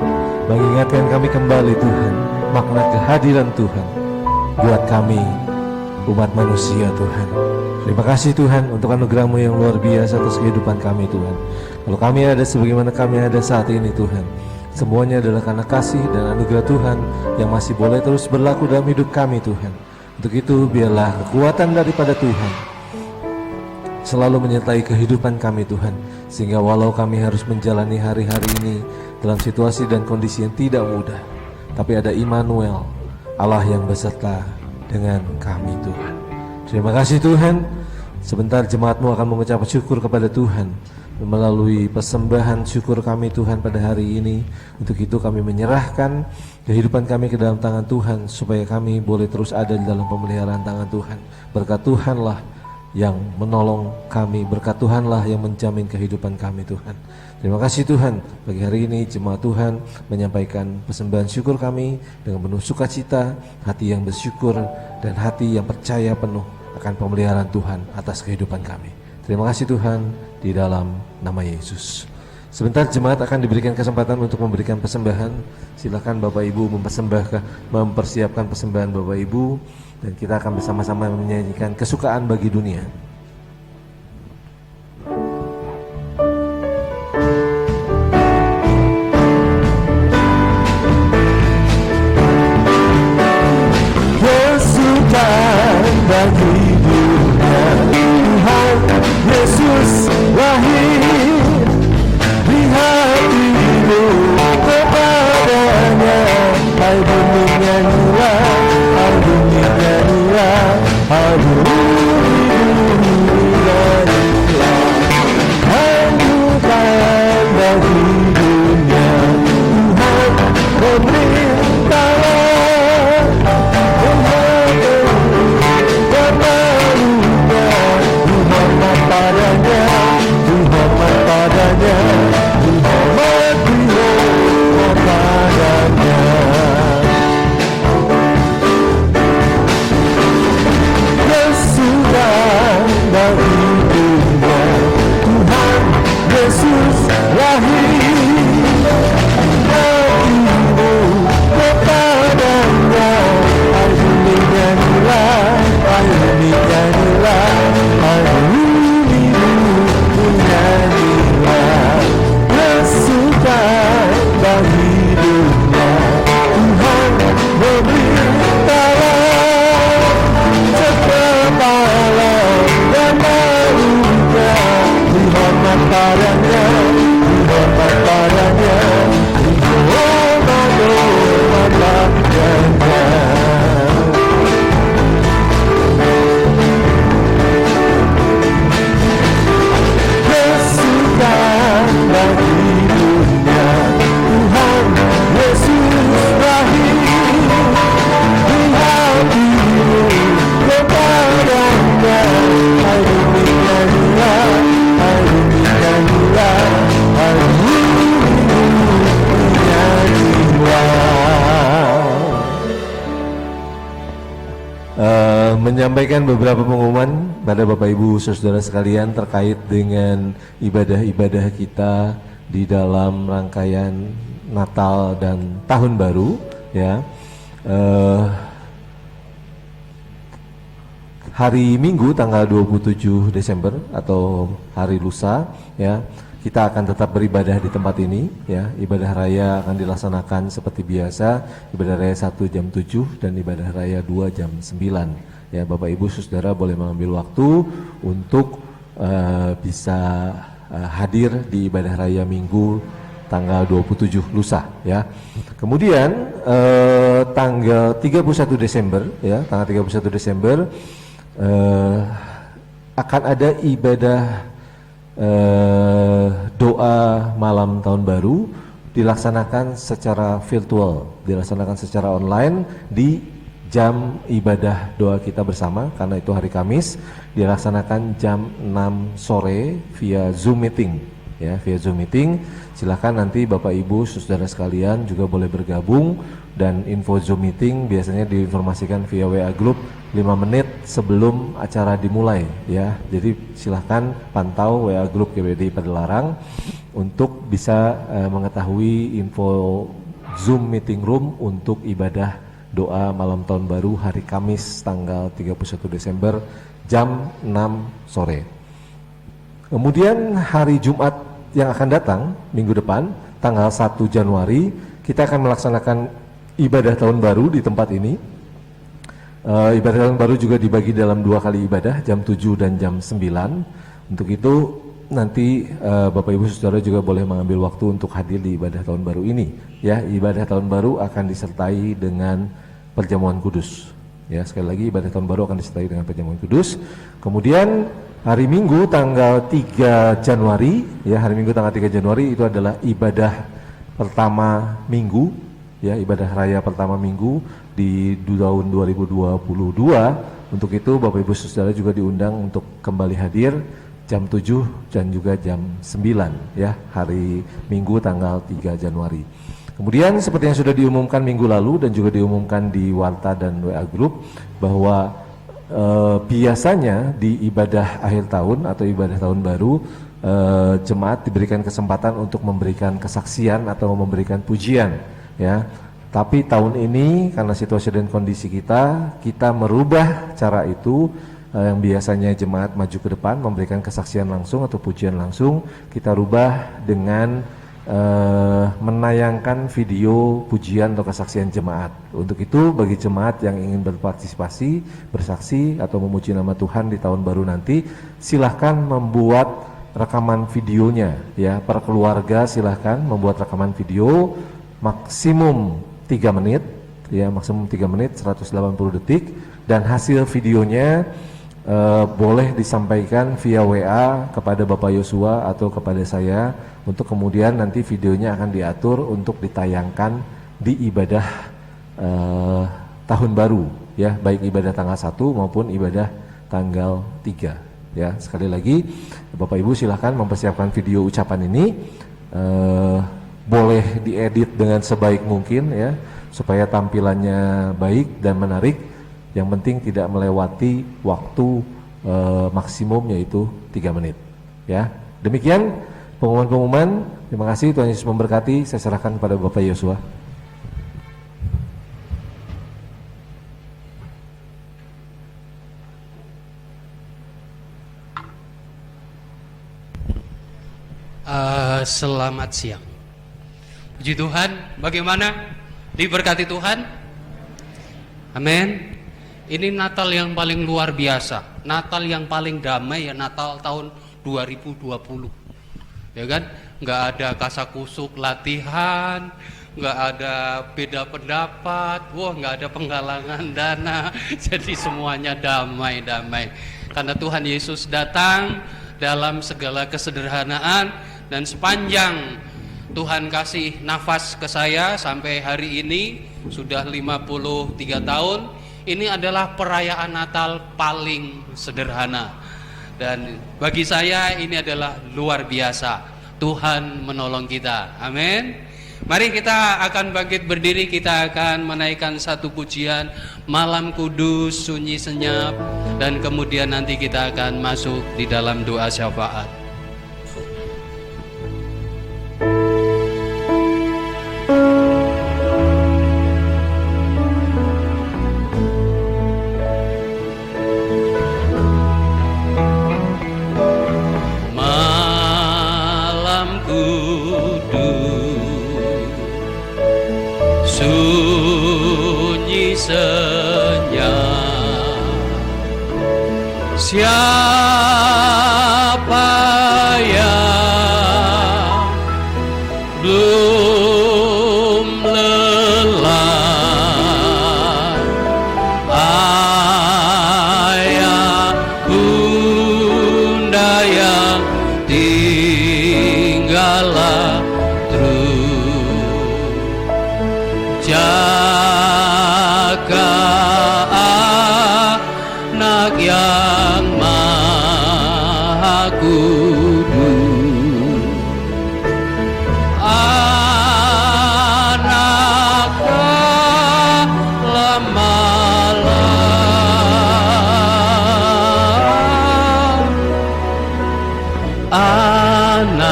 mengingatkan kami kembali Tuhan makna kehadiran Tuhan buat kami umat manusia Tuhan. Terima kasih Tuhan untuk anugerah-Mu yang luar biasa atas kehidupan kami Tuhan. Kalau kami ada sebagaimana kami ada saat ini Tuhan, semuanya adalah karena kasih dan anugerah Tuhan yang masih boleh terus berlaku dalam hidup kami Tuhan. Untuk itu biarlah kekuatan daripada Tuhan selalu menyertai kehidupan kami Tuhan, sehingga walau kami harus menjalani hari-hari ini dalam situasi dan kondisi yang tidak mudah, tapi ada Immanuel, Allah yang beserta dengan kami Tuhan. Terima kasih Tuhan. Sebentar jemaat-Mu akan mengucap syukur kepada Tuhan melalui persembahan syukur kami Tuhan pada hari ini. Untuk itu kami menyerahkan kehidupan kami ke dalam tangan Tuhan, supaya kami boleh terus ada di dalam pemeliharaan tangan Tuhan. Berkat Tuhanlah yang menolong kami, berkat Tuhanlah yang menjamin kehidupan kami Tuhan. Terima kasih Tuhan, pagi hari ini jemaat Tuhan menyampaikan persembahan syukur kami dengan penuh sukacita, hati yang bersyukur dan hati yang percaya penuh akan pemeliharaan Tuhan atas kehidupan kami. Terima kasih Tuhan, di dalam nama Yesus. Sebentar jemaat akan diberikan kesempatan untuk memberikan persembahan. Silakan Bapak Ibu mempersiapkan persembahan Bapak Ibu, dan kita akan bersama-sama menyanyikan kesukaan bagi dunia. Kesukaan bagi dunia, Tuhan Yesus lahir. Lihat dirimu kepadanya, hai bumi nyanyilah, hai bumi nyanyilah, hai bumi nyanyilah. Kesukaan bagi dunia, Tuhan memerintahlah. Yesus lahir, hatimu kepadanya, hai bumi nyanyilah, hai bumi nyanyilah, hai bumi nyanyilah. Kesukaan bagi dunia, Tuhan memerintahlah. Sekepala dan malunya, dihormat padanya, dihormat padanya, dihormat padanya. Kesukaan bagi dunia, Tuhan Yesus lahir. Lihat dirimu kepadanya, hai bumi nyanyilah, hai bumi nyanyilah, hai bumi nyanyilah. Menyampaikan beberapa pengumuman pada Bapak Ibu Saudara sekalian terkait dengan ibadah-ibadah kita di dalam rangkaian Natal dan Tahun Baru, ya. Hari Minggu tanggal 27 Desember atau hari lusa, ya, kita akan tetap beribadah di tempat ini, ya. Ibadah raya akan dilaksanakan seperti biasa, ibadah raya 1 jam 7 dan ibadah raya 2 jam 9. Ya, Bapak Ibu Saudara boleh mengambil waktu untuk bisa hadir di ibadah raya Minggu tanggal 27 lusa, ya. Kemudian tanggal 31 Desember, ya, tanggal 31 Desember akan ada ibadah doa malam tahun baru dilaksanakan secara virtual, dilaksanakan secara online di jam ibadah doa kita bersama, karena itu hari Kamis, dilaksanakan jam 6 sore via Zoom meeting, ya, via Zoom meeting. Silakan nanti Bapak Ibu Saudara sekalian juga boleh bergabung, dan info Zoom meeting biasanya diinformasikan via WA Group 5 menit sebelum acara dimulai, ya. Jadi silakan pantau WA Group GBDI Padalarang untuk bisa mengetahui info Zoom meeting room untuk ibadah doa malam tahun baru hari Kamis tanggal 31 Desember jam 6 sore. Kemudian hari Jumat yang akan datang minggu depan tanggal 1 Januari kita akan melaksanakan ibadah tahun baru di tempat ini. Ibadah tahun baru juga dibagi dalam 2 kali ibadah, jam 7 dan jam 9. Untuk itu nanti Bapak Ibu Saudara juga boleh mengambil waktu untuk hadir di ibadah tahun baru ini, ya. Ibadah tahun baru akan disertai dengan perjamuan kudus, ya. Sekali lagi, ibadah tahun baru akan disertai dengan perjamuan kudus. Kemudian hari Minggu tanggal 3 Januari, ya, hari Minggu tanggal 3 Januari itu adalah ibadah pertama minggu, ya, ibadah raya pertama minggu di tahun 2022. Untuk itu Bapak Ibu Saudara juga diundang untuk kembali hadir jam 7 dan juga jam 9, ya, hari Minggu tanggal 3 Januari. Kemudian seperti yang sudah diumumkan minggu lalu dan juga diumumkan di Warta dan WA Group bahwa biasanya di ibadah akhir tahun atau ibadah tahun baru jemaat diberikan kesempatan untuk memberikan kesaksian atau memberikan pujian, ya. Tapi tahun ini karena situasi dan kondisi kita merubah cara itu. Yang biasanya jemaat maju ke depan memberikan kesaksian langsung atau pujian langsung, kita rubah dengan menayangkan video pujian atau kesaksian jemaat. Untuk itu bagi jemaat yang ingin berpartisipasi, bersaksi atau memuji nama Tuhan di tahun baru nanti, silahkan membuat rekaman videonya, ya. Per keluarga silahkan membuat rekaman video maksimum 3 menit, ya, maksimum 3 menit 180 detik, dan hasil videonya boleh disampaikan via WA kepada Bapak Yosua atau kepada saya, untuk kemudian nanti videonya akan diatur untuk ditayangkan di ibadah tahun baru, ya, baik ibadah tanggal 1 maupun ibadah tanggal 3, ya. Sekali lagi Bapak Ibu silahkan mempersiapkan video ucapan ini, boleh diedit dengan sebaik mungkin, ya, supaya tampilannya baik dan menarik. Yang penting tidak melewati waktu maksimum, yaitu 3 menit, ya. Demikian pengumuman-pengumuman. Terima kasih, Tuhan Yesus memberkati. Saya serahkan kepada Bapak Yosua. Selamat siang. Puji Tuhan, bagaimana? Diberkati Tuhan? Amin. Ini Natal yang paling luar biasa, Natal yang paling damai, ya, Natal tahun 2020, ya kan? Nggak ada kasakusuk latihan, nggak ada beda pendapat, nggak ada penggalangan dana, jadi semuanya damai-damai. Karena Tuhan Yesus datang dalam segala kesederhanaan, dan sepanjang Tuhan kasih nafas ke saya sampai hari ini, sudah 53 tahun, ini adalah perayaan Natal paling sederhana. Dan bagi saya ini adalah luar biasa. Tuhan menolong kita. Amin. Mari kita akan bangkit berdiri, kita akan menaikkan satu pujian, Malam Kudus Sunyi Senyap, dan kemudian nanti kita akan masuk di dalam doa syafaat. Sunyi senyap, siapa yang belum lelah, ayah bunda yang tinggallah jaga anak yang maha kudus, anak malam, anak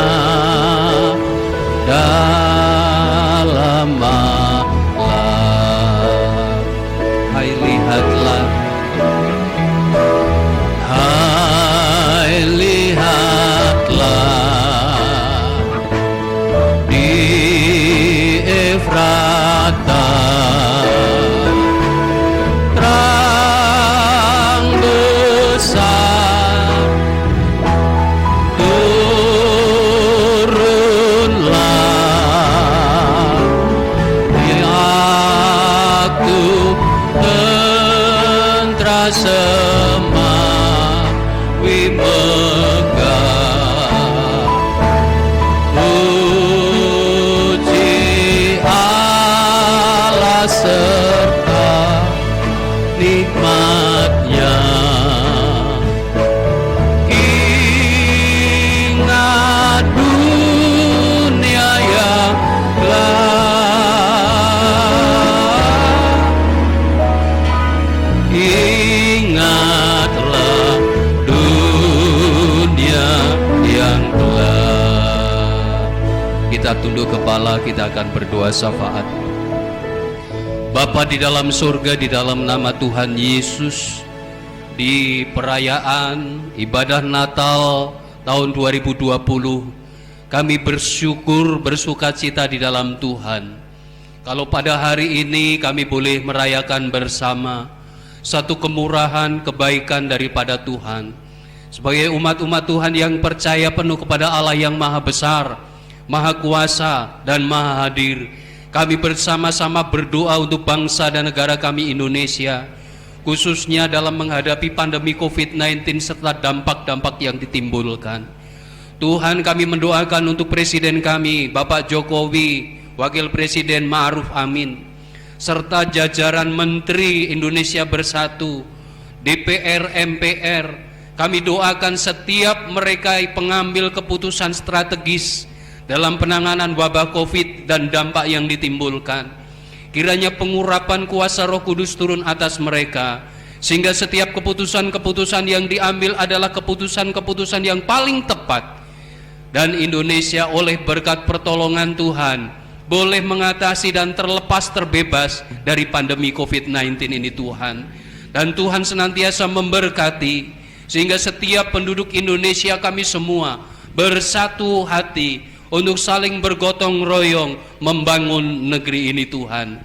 dalam hai lihatlah, hai lihatlah di Efrata terang besar turunlah, aku tentera semawi megah, puji Allah serta nikmatnya. Ingat dunia yang gelap, ingatlah dunia kita tunduk kepala, kita akan berdoa syafaat. Bapa di dalam surga, di dalam nama Tuhan Yesus, di perayaan ibadah Natal tahun 2020, kami bersyukur, bersukacita di dalam Tuhan. Kalau pada hari ini kami boleh merayakan bersama satu kemurahan, kebaikan daripada Tuhan. Sebagai umat-umat Tuhan yang percaya penuh kepada Allah yang Maha Besar, Maha Kuasa, dan Maha Hadir, kami bersama-sama berdoa untuk bangsa dan negara kami Indonesia, khususnya dalam menghadapi pandemi COVID-19 serta dampak-dampak yang ditimbulkan. Tuhan, kami mendoakan untuk Presiden kami, Bapak Jokowi, Wakil Presiden Ma'ruf Amin, serta jajaran Menteri Indonesia Bersatu, DPR, MPR. Kami doakan setiap mereka pengambil keputusan strategis dalam penanganan wabah COVID dan dampak yang ditimbulkan. Kiranya pengurapan kuasa Roh Kudus turun atas mereka, sehingga setiap keputusan-keputusan yang diambil adalah keputusan-keputusan yang paling tepat. Dan Indonesia oleh berkat pertolongan Tuhan boleh mengatasi dan terlepas terbebas dari pandemi COVID-19 ini Tuhan. Dan Tuhan senantiasa memberkati, sehingga setiap penduduk Indonesia kami semua bersatu hati untuk saling bergotong royong membangun negeri ini Tuhan.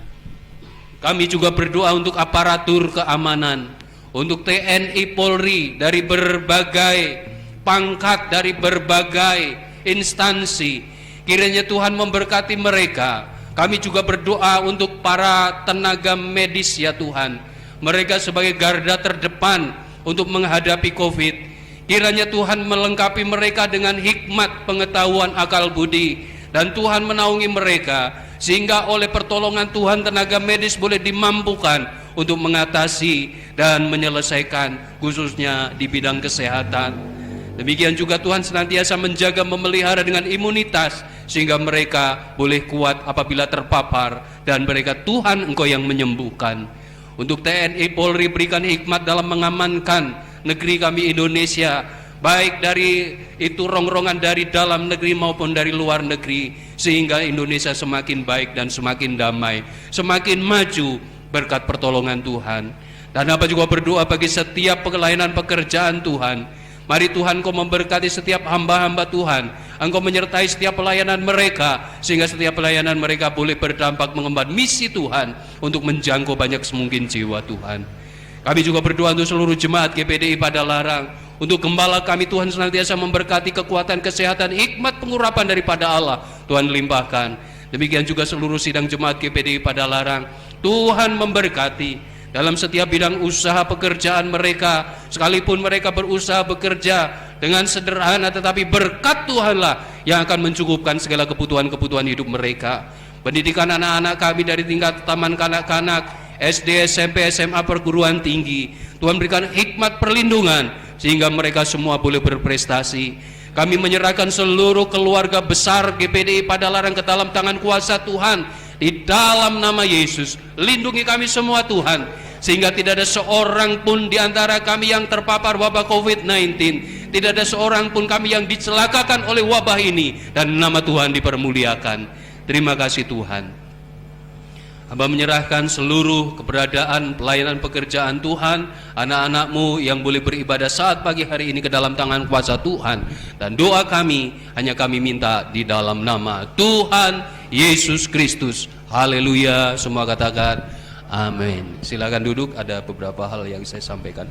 Kami juga berdoa untuk aparatur keamanan, untuk TNI Polri dari berbagai pangkat, dari berbagai instansi. Kiranya Tuhan memberkati mereka. Kami juga berdoa untuk para tenaga medis ya Tuhan, mereka sebagai garda terdepan untuk menghadapi COVID. Kiranya Tuhan melengkapi mereka dengan hikmat, pengetahuan, akal budi, dan Tuhan menaungi mereka, sehingga oleh pertolongan Tuhan tenaga medis boleh dimampukan untuk mengatasi dan menyelesaikan, khususnya di bidang kesehatan. Demikian juga Tuhan senantiasa menjaga, memelihara dengan imunitas, sehingga mereka boleh kuat apabila terpapar, dan mereka Tuhan Engkau yang menyembuhkan. Untuk TNI Polri berikan hikmat dalam mengamankan negeri kami Indonesia, baik dari itu rongrongan dari dalam negeri maupun dari luar negeri, sehingga Indonesia semakin baik dan semakin damai, semakin maju berkat pertolongan Tuhan. Dan apa juga berdoa bagi setiap pelayanan pekerjaan Tuhan. Mari Tuhan Engkau memberkati setiap hamba-hamba Tuhan, Engkau menyertai setiap pelayanan mereka, sehingga setiap pelayanan mereka boleh berdampak mengemban misi Tuhan untuk menjangkau banyak semungkin jiwa Tuhan. Kami juga berdoa untuk seluruh jemaat GPDI Padalarang, untuk gembala kami Tuhan senantiasa memberkati kekuatan, kesehatan, hikmat, pengurapan daripada Allah Tuhan limpahkan. Demikian juga seluruh sidang jemaat GPDI Padalarang, Tuhan memberkati dalam setiap bidang usaha pekerjaan mereka, sekalipun mereka berusaha bekerja dengan sederhana, tetapi berkat Tuhanlah yang akan mencukupkan segala kebutuhan-kebutuhan hidup mereka. Pendidikan anak-anak kami dari tingkat taman kanak-kanak, SD, SMP, SMA, perguruan tinggi, Tuhan berikan hikmat perlindungan sehingga mereka semua boleh berprestasi. Kami menyerahkan seluruh keluarga besar GPDI Padalarang ke dalam tangan kuasa Tuhan. Di dalam nama Yesus, lindungi kami semua Tuhan, sehingga tidak ada seorang pun di antara kami yang terpapar wabah COVID-19, tidak ada seorang pun kami yang dicelakakan oleh wabah ini, dan nama Tuhan dipermuliakan. Terima kasih Tuhan. Hamba menyerahkan seluruh keberadaan pelayanan pekerjaan Tuhan, anak-anak-Mu yang boleh beribadah saat pagi hari ini ke dalam tangan kuasa Tuhan. Dan doa kami hanya kami minta di dalam nama Tuhan Yesus Kristus. Haleluya. Semua katakan amin. Silakan duduk, ada beberapa hal yang saya sampaikan.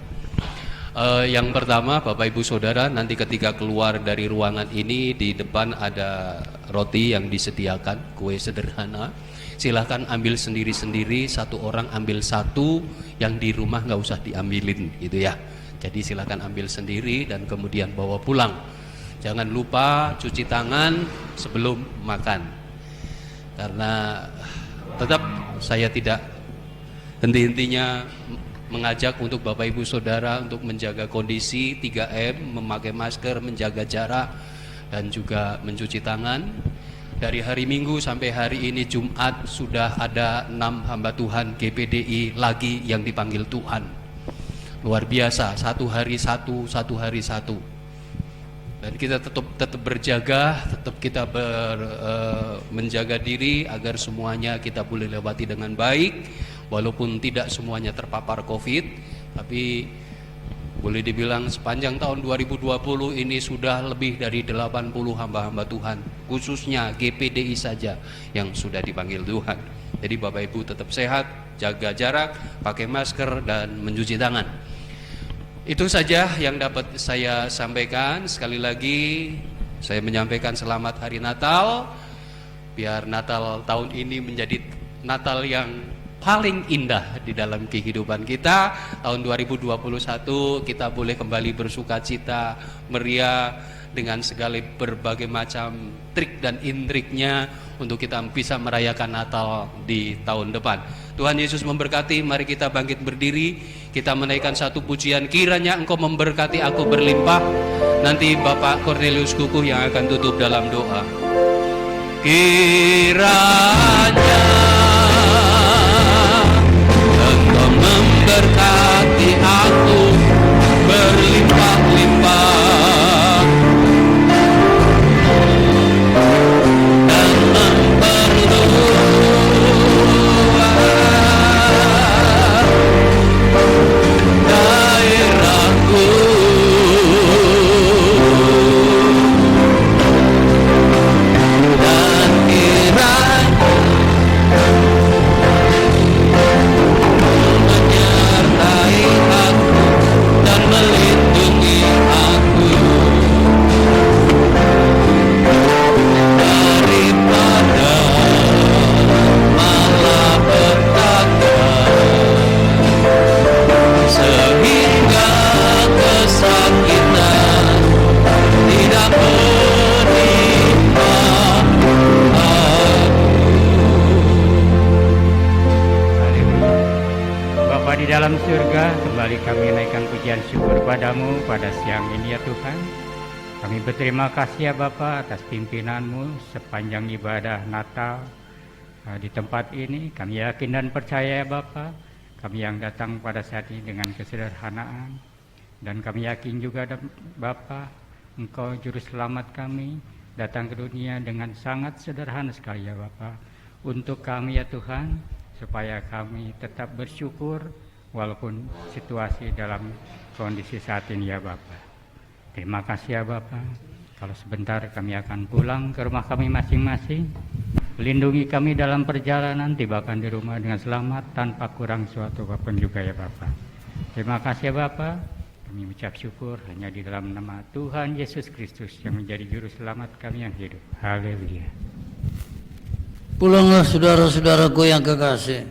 Yang pertama, Bapak Ibu Saudara, nanti ketika keluar dari ruangan ini, di depan ada roti yang disediakan, kue sederhana. Silahkan ambil sendiri-sendiri, satu orang ambil satu, yang di rumah nggak usah diambilin gitu ya. Jadi silahkan ambil sendiri dan kemudian bawa pulang. Jangan lupa cuci tangan sebelum makan, karena tetap saya tidak henti-hentinya mengajak untuk Bapak Ibu Saudara untuk menjaga kondisi 3M, memakai masker, menjaga jarak, dan juga mencuci tangan. Dari hari Minggu sampai hari ini Jumat sudah ada 6 hamba Tuhan GPDI lagi yang dipanggil Tuhan. Luar biasa, satu hari satu. Dan kita tetap berjaga, tetap kita menjaga diri agar semuanya kita boleh lewati dengan baik, walaupun tidak semuanya terpapar COVID, tapi boleh dibilang sepanjang tahun 2020 ini sudah lebih dari 80 hamba-hamba Tuhan, khususnya GPDI saja yang sudah dipanggil Tuhan. Jadi Bapak Ibu tetap sehat, jaga jarak, pakai masker, dan mencuci tangan. Itu saja yang dapat saya sampaikan. Sekali lagi saya menyampaikan selamat hari Natal. Biar Natal tahun ini menjadi Natal yang paling indah di dalam kehidupan kita. Tahun 2021 kita boleh kembali bersukacita, meriah dengan segala berbagai macam trik dan intriknya untuk kita bisa merayakan Natal di tahun depan. Tuhan Yesus memberkati. Mari kita bangkit berdiri, kita menaikkan satu pujian, kiranya Engkau memberkati aku berlimpah. Nanti Bapak Cornelius Kukuh yang akan tutup dalam doa. Kiranya Engkau memberkati aku berlimpah-limpah dan memperluas daerahku. Dan kiranya menyertai aku dan melindungi aku daripada malapetaka, sehingga kesakitan tidak menimpa Haleluya. Bapa di dalam surga, kembali kami naikkan pujian syukur padamu pada siang ini ya Tuhan. Kami berterima kasih ya Bapa atas pimpinan-Mu sepanjang ibadah Natal di tempat ini. Kami yakin dan percaya ya Bapa, kami yang datang pada saat ini dengan kesederhanaan. Dan kami yakin juga Bapa, Engkau juru selamat kami datang ke dunia dengan sangat sederhana sekali ya Bapa. Untuk kami ya Tuhan, supaya kami tetap bersyukur walaupun situasi dalam kondisi saat ini ya Bapa. Terima kasih ya Bapa. Kalau sebentar kami akan pulang ke rumah kami masing-masing. Lindungi kami dalam perjalanan, tibakan di rumah dengan selamat tanpa kurang suatu apapun juga ya Bapa. Terima kasih ya Bapa. Kami mengucap syukur hanya di dalam nama Tuhan Yesus Kristus yang menjadi juru selamat kami yang hidup. Haleluya. Pulanglah saudara-saudaraku yang kekasih.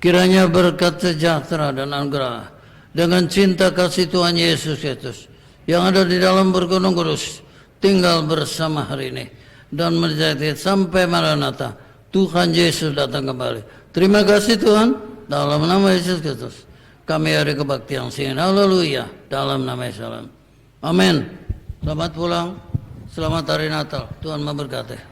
Kiranya berkat sejahtera dan anugerah dengan cinta kasih Tuhan Yesus Kristus yang ada di dalam bergunung kudus tinggal bersama hari ini dan menjadi sampai Maranatha Tuhan Yesus datang kembali. Terima kasih Tuhan, dalam nama Yesus Kristus kami hari kebaktian singin haleluya dalam nama Yesus. Amin. Selamat pulang, selamat hari Natal, Tuhan memberkati.